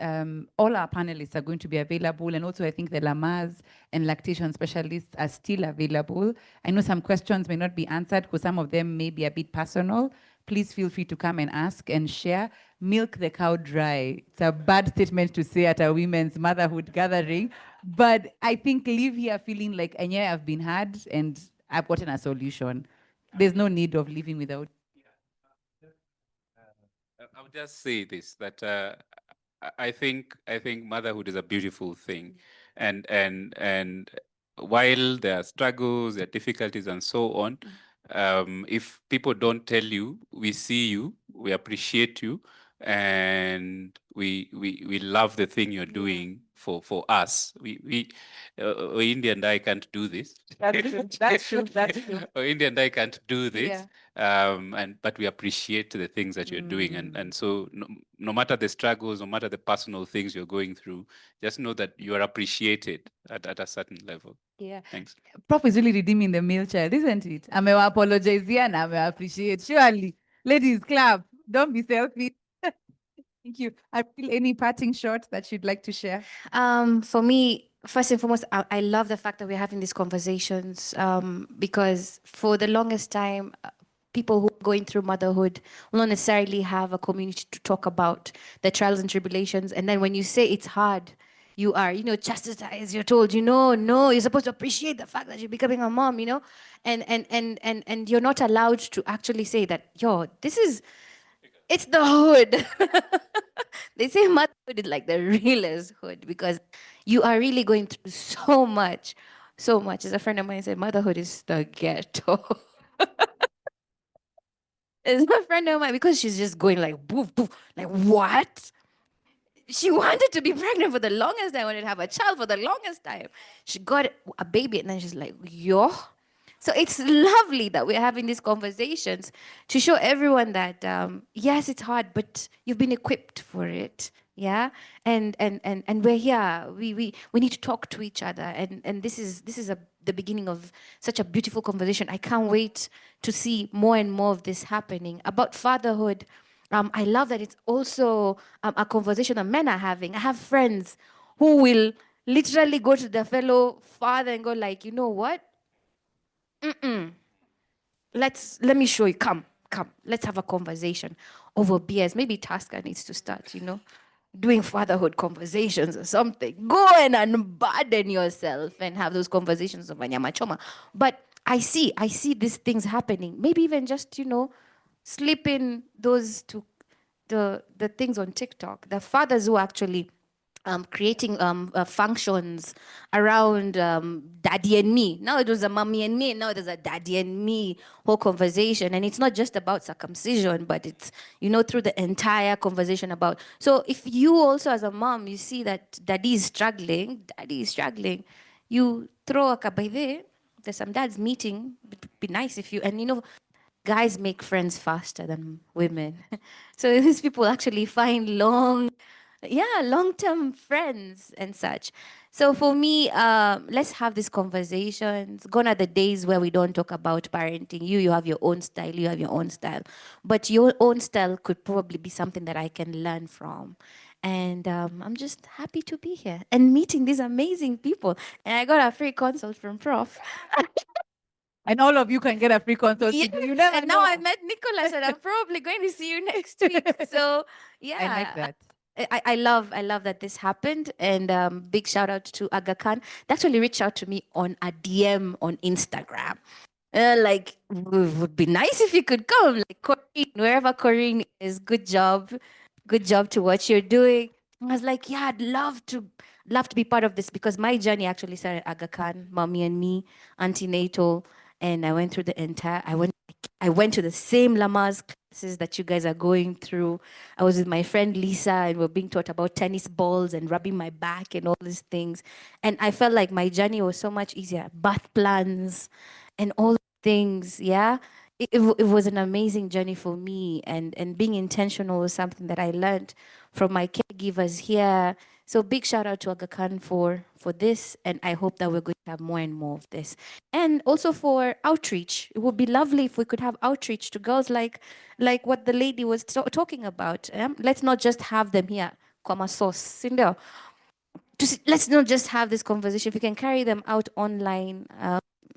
all our panelists are going to be available. And also I think the Lamas and lactation specialists are still available. I know some questions may not be answered because some of them may be a bit personal. Please feel free to come and ask and share. Milk the cow dry. It's a bad statement to say at a women's motherhood gathering, but I think leave here feeling like, yeah, I've been had and I've gotten a solution. There's no need of living without. I would just say this, that I think motherhood is a beautiful thing, and while there are struggles, there are difficulties, and so on, if people don't tell you, we see you, we appreciate you, and we love the thing you're doing for us. India and I can't do this. That's true. That's true. That's true. India and I can't do this. Yeah. But we appreciate the things that you're doing, and so no matter the struggles, no matter the personal things you're going through, just know that you are appreciated at a certain level. Yeah. Thanks. Prof is really redeeming the male child, isn't it? I'm gonna apologize here and I'm gonna appreciate. Surely, ladies, clap. Don't be selfish. Thank you. I feel any parting shots that you'd like to share? For me, first and foremost, I love the fact that we're having these conversations because for the longest time, people who are going through motherhood will not necessarily have a community to talk about the trials and tribulations. And then when you say it's hard, you are, chastised. You're told, no, you're supposed to appreciate the fact that you're becoming a mom, and you're not allowed to actually say that, it's the hood. They say motherhood is like the realest hood because you are really going through so much. As a friend of mine said, motherhood is the ghetto. It's a friend of mine because she's just going like boof, boof. Like, what? She wanted to be pregnant for the longest time, wanted to have a child for the longest time. She got a baby and then she's like, yo. So it's lovely that we're having these conversations to show everyone that yes, it's hard, but you've been equipped for it. Yeah, and we're here. We need to talk to each other, and this is the beginning of such a beautiful conversation. I can't wait to see more and more of this happening about fatherhood. I love that it's also a conversation that men are having. I have friends who will literally go to their fellow father and go like, you know what? Let me show you. Come, let's have a conversation over beers. Maybe Tasker needs to start, doing fatherhood conversations or something. Go and unburden yourself and have those conversations over nyama choma. But I see these things happening. Maybe even just, slip in those to the things on TikTok. The fathers who actually creating functions around daddy and me. Now it was a mommy and me, and now there's a daddy and me whole conversation. And it's not just about circumcision, but it's, through the entire conversation about. So if you also as a mom, you see that daddy is struggling, you throw a kabaide, there's some dads meeting, it'd be nice if you, and guys make friends faster than women. So these people actually find long-term friends and such. So for me, let's have these conversations. Gone are the days where we don't talk about parenting. You have your own style, you have your own style. But your own style could probably be something that I can learn from. And I'm just happy to be here and meeting these amazing people. And I got a free consult from Prof. And all of you can get a free consult. Yes, You never and know. now I met Nicholas, and I'm probably going to see you next week. So yeah, I like that. I love that this happened, and big shout out to Aga Khan. They actually reached out to me on a DM on Instagram. Like, would be nice if you could come. Like, Corinne, wherever Corinne is, good job to what you're doing. I was like, yeah, I'd love to be part of this because my journey actually started at Aga Khan, Mommy and Me, antenatal, and I went through the entire. I went to the same Lamas classes that you guys are going through. I was with my friend Lisa, and we're being taught about tennis balls and rubbing my back and all these things. And I felt like my journey was so much easier. Bath plans and all things, yeah. It was an amazing journey for me, and being intentional was something that I learned from my caregivers here, So big shout out to Aga Khan for this, and I hope that we're going to have more and more of this. And also for outreach, it would be lovely if we could have outreach to girls like what the lady was talking about. Let's not just have them here, comma sauce, Cinder. Let's not just have this conversation. If we can carry them out online,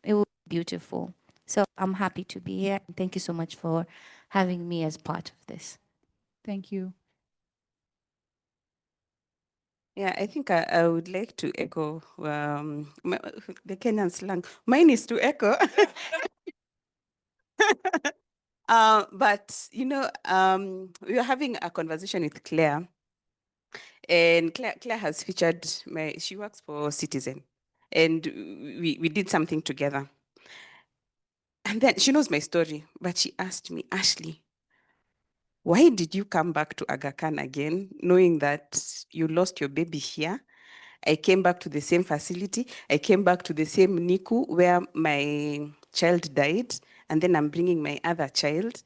it would be beautiful. So I'm happy to be here. Thank you so much for having me as part of this. Thank you. Yeah, I think I would like to echo the Kenyan slang. Mine is to echo. But, you know, we were having a conversation with Claire, and Claire has featured she works for Citizen, and we did something together. And then she knows my story, but she asked me, Ashley, why did you come back to Aga Khan again, knowing that you lost your baby here? I came back to the same facility. I came back to the same NICU where my child died, and then I'm bringing my other child.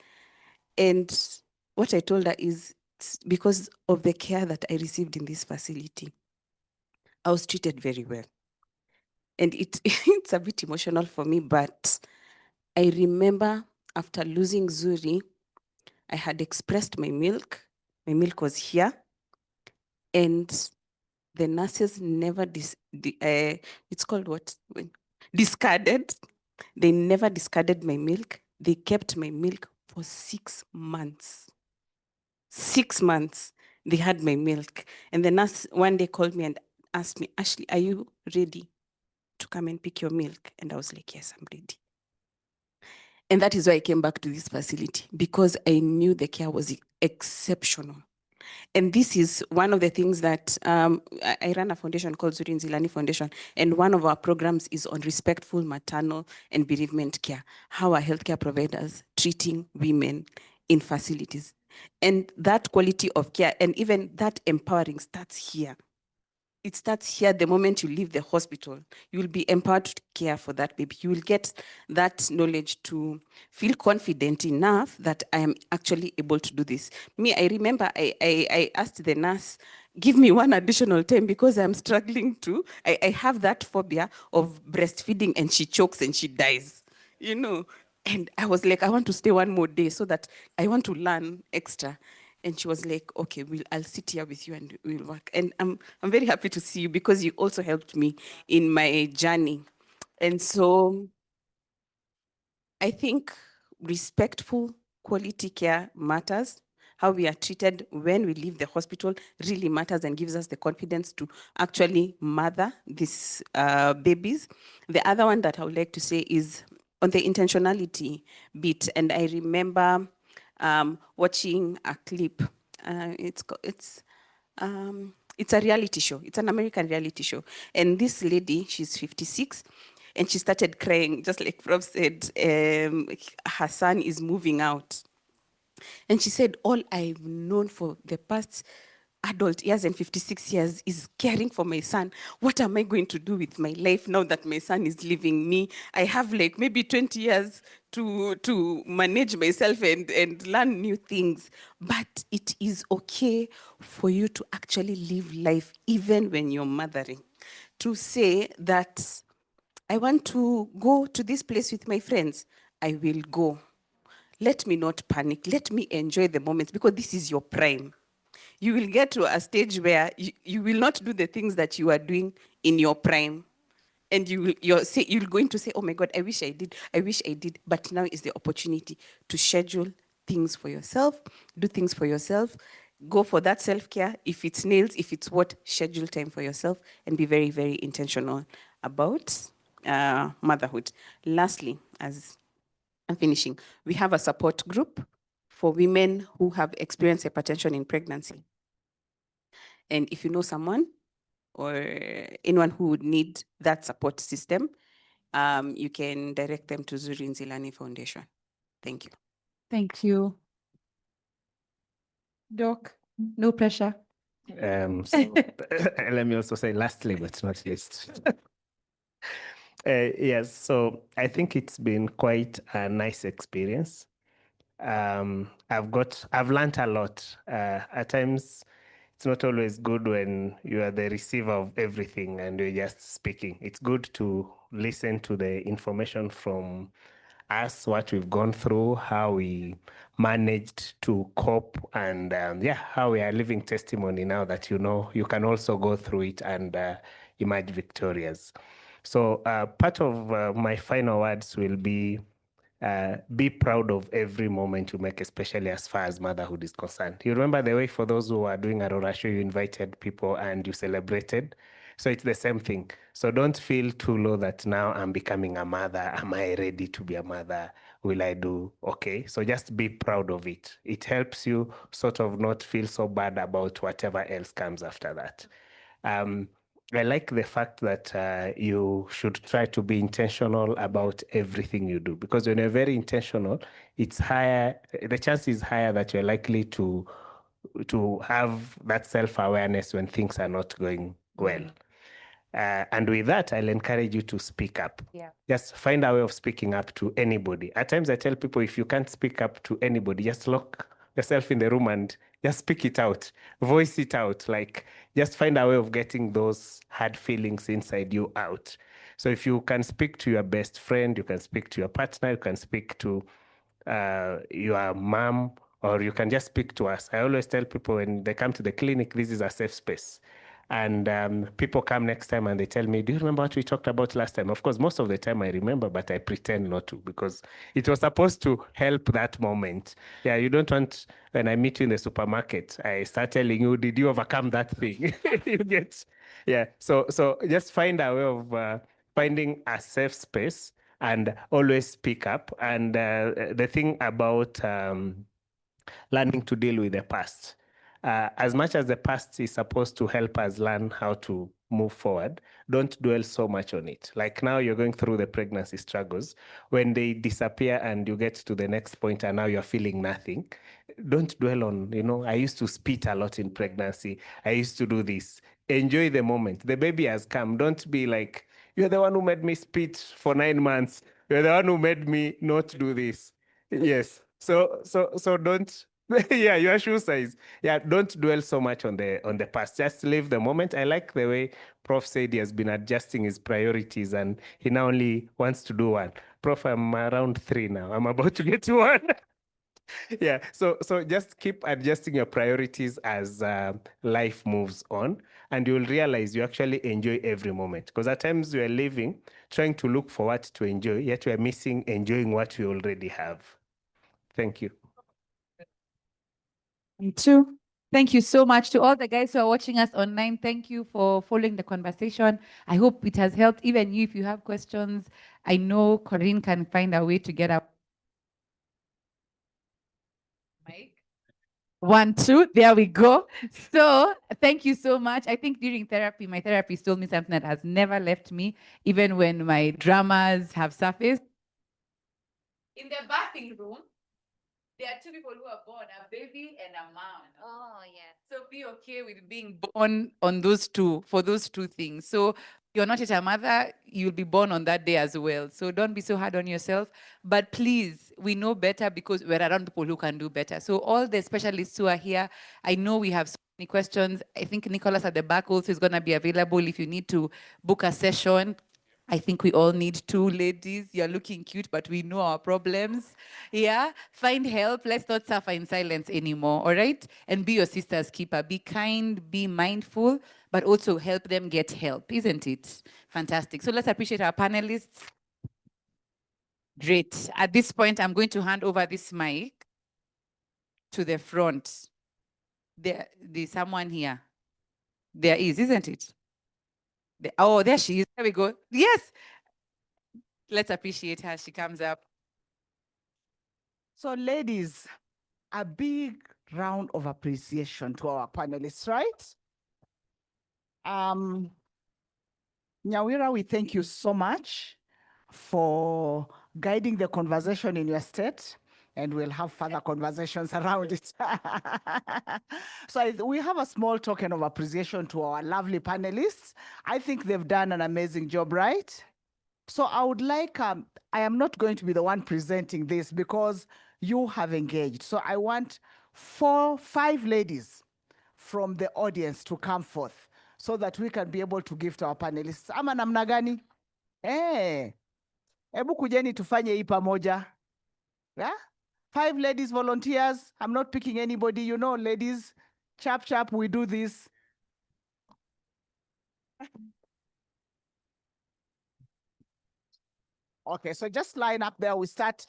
And what I told her is, it's because of the care that I received in this facility. I was treated very well. And it's a bit emotional for me, but I remember after losing Zuri, I had expressed my milk. My milk was here. And the nurses never, it's called what? Discarded. They never discarded my milk. They kept my milk for 6 months. 6 months, they had my milk. And the nurse one day called me and asked me, Ashley, are you ready to come and pick your milk? And I was like, yes, I'm ready. And that is why I came back to this facility, because I knew the care was exceptional. And this is one of the things that I run a foundation called Zuri Nzilani Foundation, and one of our programs is on respectful maternal and bereavement care, how are healthcare providers treating women in facilities. And that quality of care and even that empowering starts here. It starts here the moment you leave the hospital. You will be empowered to care for that baby. You will get that knowledge to feel confident enough that I am actually able to do this. Me, I remember I asked the nurse, give me one additional time because I'm struggling to. I have that phobia of breastfeeding and she chokes and she dies, you know. And I was like, I want to stay one more day so that I want to learn extra. And she was like, okay, I'll sit here with you and we'll work. And I'm very happy to see you because you also helped me in my journey. And so I think respectful quality care matters. How we are treated when we leave the hospital really matters and gives us the confidence to actually mother these babies. The other one that I would like to say is on the intentionality bit. And I remember watching a clip. It's a reality show. It's an American reality show. And this lady, she's 56, and she started crying, just like Prof said, her son is moving out. And she said, all I've known for the past adult years and 56 years is caring for my son. What am I going to do with my life now that my son is leaving me? I have like maybe 20 years to manage myself and learn new things. But it is okay for you to actually live life even when you're mothering. To say that I want to go to this place with my friends, I will go. Let me not panic. Let me enjoy the moments because this is your prime. You will get to a stage where you will not do the things that you are doing in your prime. And you're going to say, oh my God, I wish I did. But now is the opportunity to schedule things for yourself, do things for yourself, go for that self-care. If it's nails, if it's what, schedule time for yourself and be very, very intentional about motherhood. Lastly, as I'm finishing, we have a support group for women who have experienced hypertension in pregnancy. And if you know someone or anyone who would need that support system, you can direct them to Zuri Nzilani Foundation. Thank you. Thank you. Doc, no pressure. So let me also say lastly, but not least. Yes, so I think it's been quite a nice experience. I've learned a lot. At times, it's not always good when you are the receiver of everything and you're just speaking. It's good to listen to the information from us, what we've gone through, how we managed to cope, and how we are living testimony now that you know you can also go through it and emerge victorious. So part of my final words will be proud of every moment you make, especially as far as motherhood is concerned. You remember the way for those who are doing Aurora show, you invited people and you celebrated. So it's the same thing. So don't feel too low that now I'm becoming a mother. Am I ready to be a mother? Will I do okay? So just be proud of it. It helps you sort of not feel so bad about whatever else comes after that. I like the fact that you should try to be intentional about everything you do, because when you're very intentional, it's higher, the chance is higher that you're likely to have that self-awareness when things are not going well. And with that, I'll encourage you to speak up. Yeah. Just find a way of speaking up to anybody. At times I tell people, if you can't speak up to anybody, just lock yourself in the room and just speak it out, voice it out. Like, just find a way of getting those hard feelings inside you out. So if you can speak to your best friend, you can speak to your partner, you can speak to your mom, or you can just speak to us. I always tell people when they come to the clinic, this is a safe space. And people come next time and they tell me, do you remember what we talked about last time? Of course, most of the time I remember, but I pretend not to, because it was supposed to help that moment. Yeah, you don't want, when I meet you in the supermarket, I start telling you, did you overcome that thing? You get, yeah. So just find a way of finding a safe space and always speak up. And the thing about learning to deal with the past. As much as the past is supposed to help us learn how to move forward, don't dwell so much on it. Like now you're going through the pregnancy struggles. When they disappear and you get to the next point and now you're feeling nothing, don't dwell on, I used to spit a lot in pregnancy. I used to do this. Enjoy the moment. The baby has come. Don't be like, you're the one who made me spit for 9 months. You're the one who made me not do this. Yes. So don't yeah, your shoe size. Yeah, don't dwell so much on the past. Just live the moment. I like the way Prof said he has been adjusting his priorities and he now only wants to do one. Prof, I'm around 3 now. I'm about to get to 1. Yeah, so just keep adjusting your priorities as life moves on, and you'll realize you actually enjoy every moment. Because at times we are living, trying to look for what to enjoy, yet we are missing enjoying what we already have. Thank you. Me too. Thank you so much to all the guys who are watching us online. Thank you for following the conversation. I hope it has helped even you if you have questions. I know Corinne can find a way to get up. Mike. 1, 2, there we go. So thank you so much. I think during therapy, my therapist told me something that has never left me, even when my dramas have surfaced. In the bathing room, there are 2 people who are born, a baby and a mom. Oh, yeah. So be okay with being born on those two, for those 2 things. So you're not yet a mother, you'll be born on that day as well. So don't be so hard on yourself. But please, we know better because we're around people who can do better. So all the specialists who are here, I know we have so many questions. I think Nicholas at the back also is going to be available if you need to book a session. I think we all need 2 ladies. You're looking cute, but we know our problems. Yeah, find help. Let's not suffer in silence anymore, all right? And be your sister's keeper. Be kind, be mindful, but also help them get help, isn't it? Fantastic. So let's appreciate our panelists. Great. At this point, I'm going to hand over this mic to the front. There's someone here. There is, isn't it? Oh, there she is. There we go. Yes. Let's appreciate her. She comes up. So, ladies, a big round of appreciation to our panelists, right? Nyawira, we thank you so much for guiding the conversation in your state, and we'll have further conversations around it. So we have a small token of appreciation to our lovely panelists. I think they've done an amazing job, right? So I would like, I am not going to be the one presenting this because you have engaged. So I want 5 ladies from the audience to come forth so that we can be able to give to our panelists. Ama namna gani? Hebu kujeni tufanye hii pamoja. Yeah? 5 ladies volunteers. I'm not picking anybody, you know, ladies. Chap, chap, we do this. Okay, so just line up there, we start.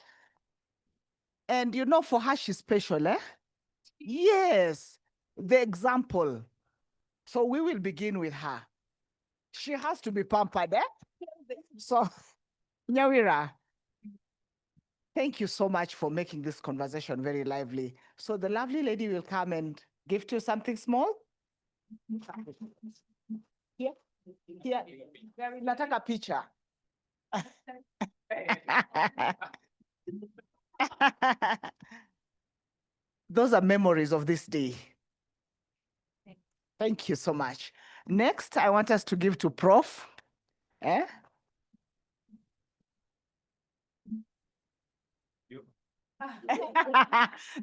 And you know, for her, she's special, eh? Yes, the example. So we will begin with her. She has to be pampered, eh? So, Nyawira, thank you so much for making this conversation very lively. So the lovely lady will come and give to you something small. Here, here, nataka picha. Those are memories of this day. Thank you so much. Next, I want us to give to Prof. Eh?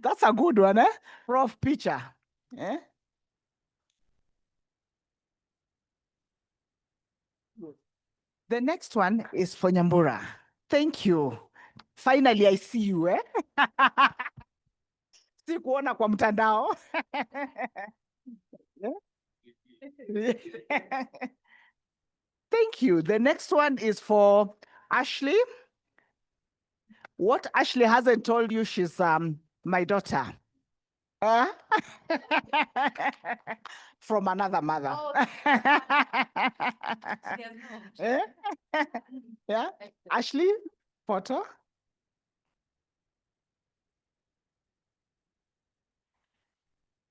That's a good one, eh? Prof, picture. Eh? The next one is for Nyambura. Thank you. Finally, I see you, eh? Sikuona kwa mtandao. Thank you. The next one is for Ashley. What Ashley hasn't told you, she's my daughter. From another mother. Yeah, Ashley, photo.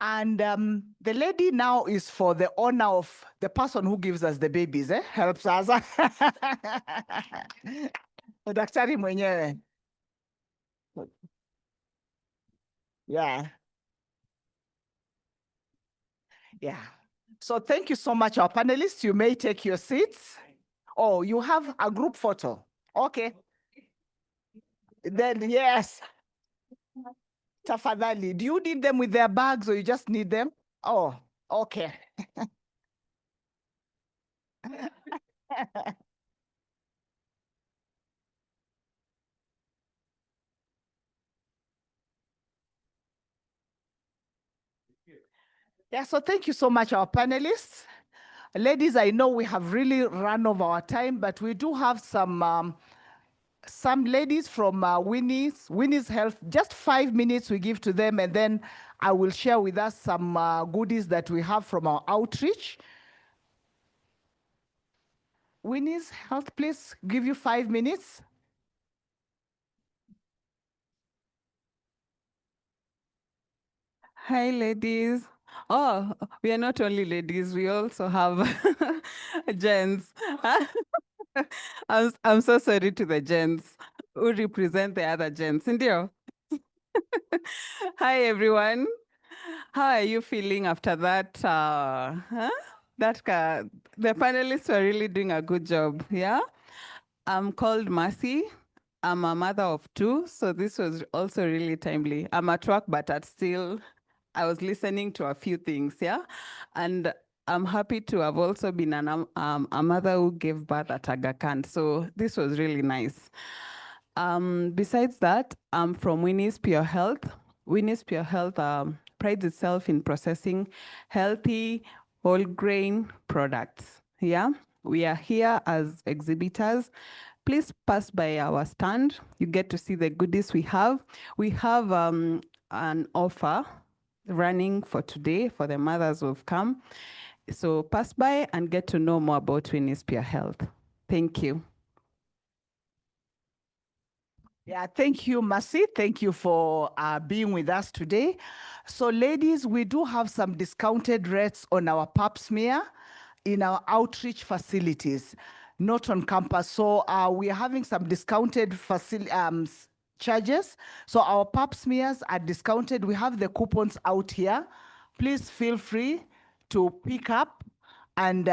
And the lady now is for the honor of the person who gives us the babies, helps us. Daktari mwenyewe. Yeah. Yeah. So thank you so much, our panelists. You may take your seats. Oh, you have a group photo. Okay. Then, yes. Tafadhali, do you need them with their bags or you just need them? Oh, okay. Yeah, so thank you so much, our panelists. Ladies, I know we have really run over our time, but we do have some ladies from Winnie's Health. Just 5 minutes we give to them, and then I will share with us some goodies that we have from our outreach. Winnie's Health, please, give you 5 minutes. Hi, ladies. Oh, we are not only ladies, we also have gents. I'm so sorry to the gents who represent the other gents. Indio. Hi, everyone. How are you feeling after that? The panelists were really doing a good job, yeah? I'm called Mercy. I'm a mother of 2, so this was also really timely. I'm at work, but I was listening to a few things, yeah? And I'm happy to have also been a mother who gave birth at Aga Khan, so this was really nice. Besides that, I'm from Winnie's Pure Health. Winnie's Pure Health prides itself in processing healthy, whole grain products, yeah? We are here as exhibitors. Please pass by our stand. You get to see the goodies we have. We have an offer running for today for the mothers who've come. So pass by and get to know more about Winnie's Pure Health. Thank you. Yeah, thank you, Mercy. Thank you for being with us today. So ladies, we do have some discounted rates on our pap smear in our outreach facilities, not on campus. So we are having some discounted charges. So our pap smears are discounted. We have the coupons out here. Please feel free to pick up, and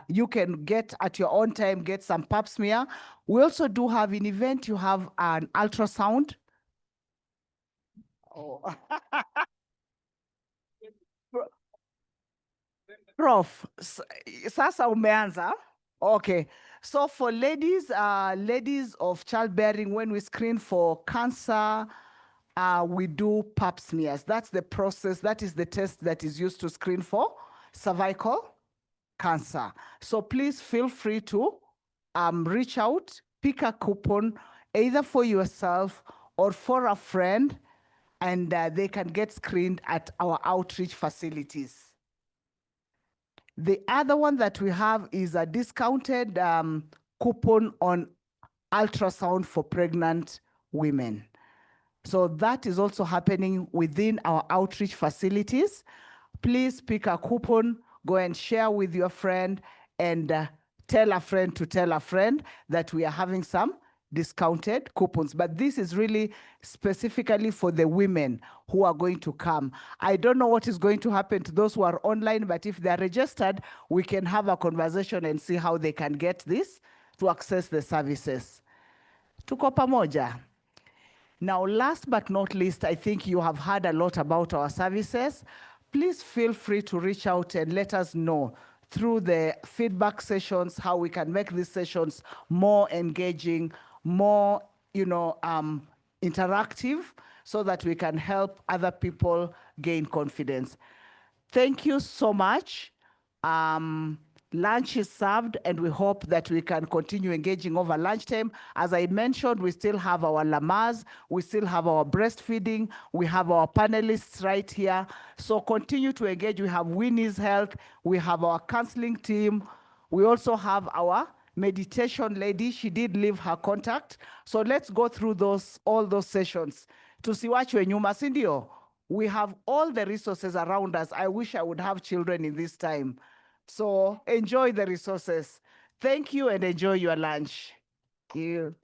you can get at your own time, get some pap smear. We also do have an event, you have an ultrasound. Oh. Prof, sasa umeanza. Okay. So for ladies, ladies of childbearing, when we screen for cancer, we do pap smears. That's the process. That is the test that is used to screen for cervical cancer. So please feel free to reach out, pick a coupon, either for yourself or for a friend, and they can get screened at our outreach facilities. The other one that we have is a discounted coupon on ultrasound for pregnant women. So that is also happening within our outreach facilities. Please pick a coupon, go and share with your friend, and tell a friend to tell a friend that we are having some discounted coupons. But this is really specifically for the women who are going to come. I don't know what is going to happen to those who are online, but if they're registered, we can have a conversation and see how they can get this to access the services. Tuko pamoja? Now, last but not least, I think you have heard a lot about our services. Please feel free to reach out and let us know through the feedback sessions how we can make these sessions more engaging, more, interactive, so that we can help other people gain confidence. Thank you so much. Lunch is served, and we hope that we can continue engaging over lunchtime. As I mentioned, we still have our lamas, we still have our breastfeeding, we have our panelists right here. So continue to engage. We have Winnie's Health, we have our counseling team, we also have our meditation lady. She did leave her contact. So let's go through all those sessions. Tusiwachwe nyuma, si ndio? We have all the resources around us. I wish I would have children in this time. So enjoy the resources. Thank you and enjoy your lunch. Thank you.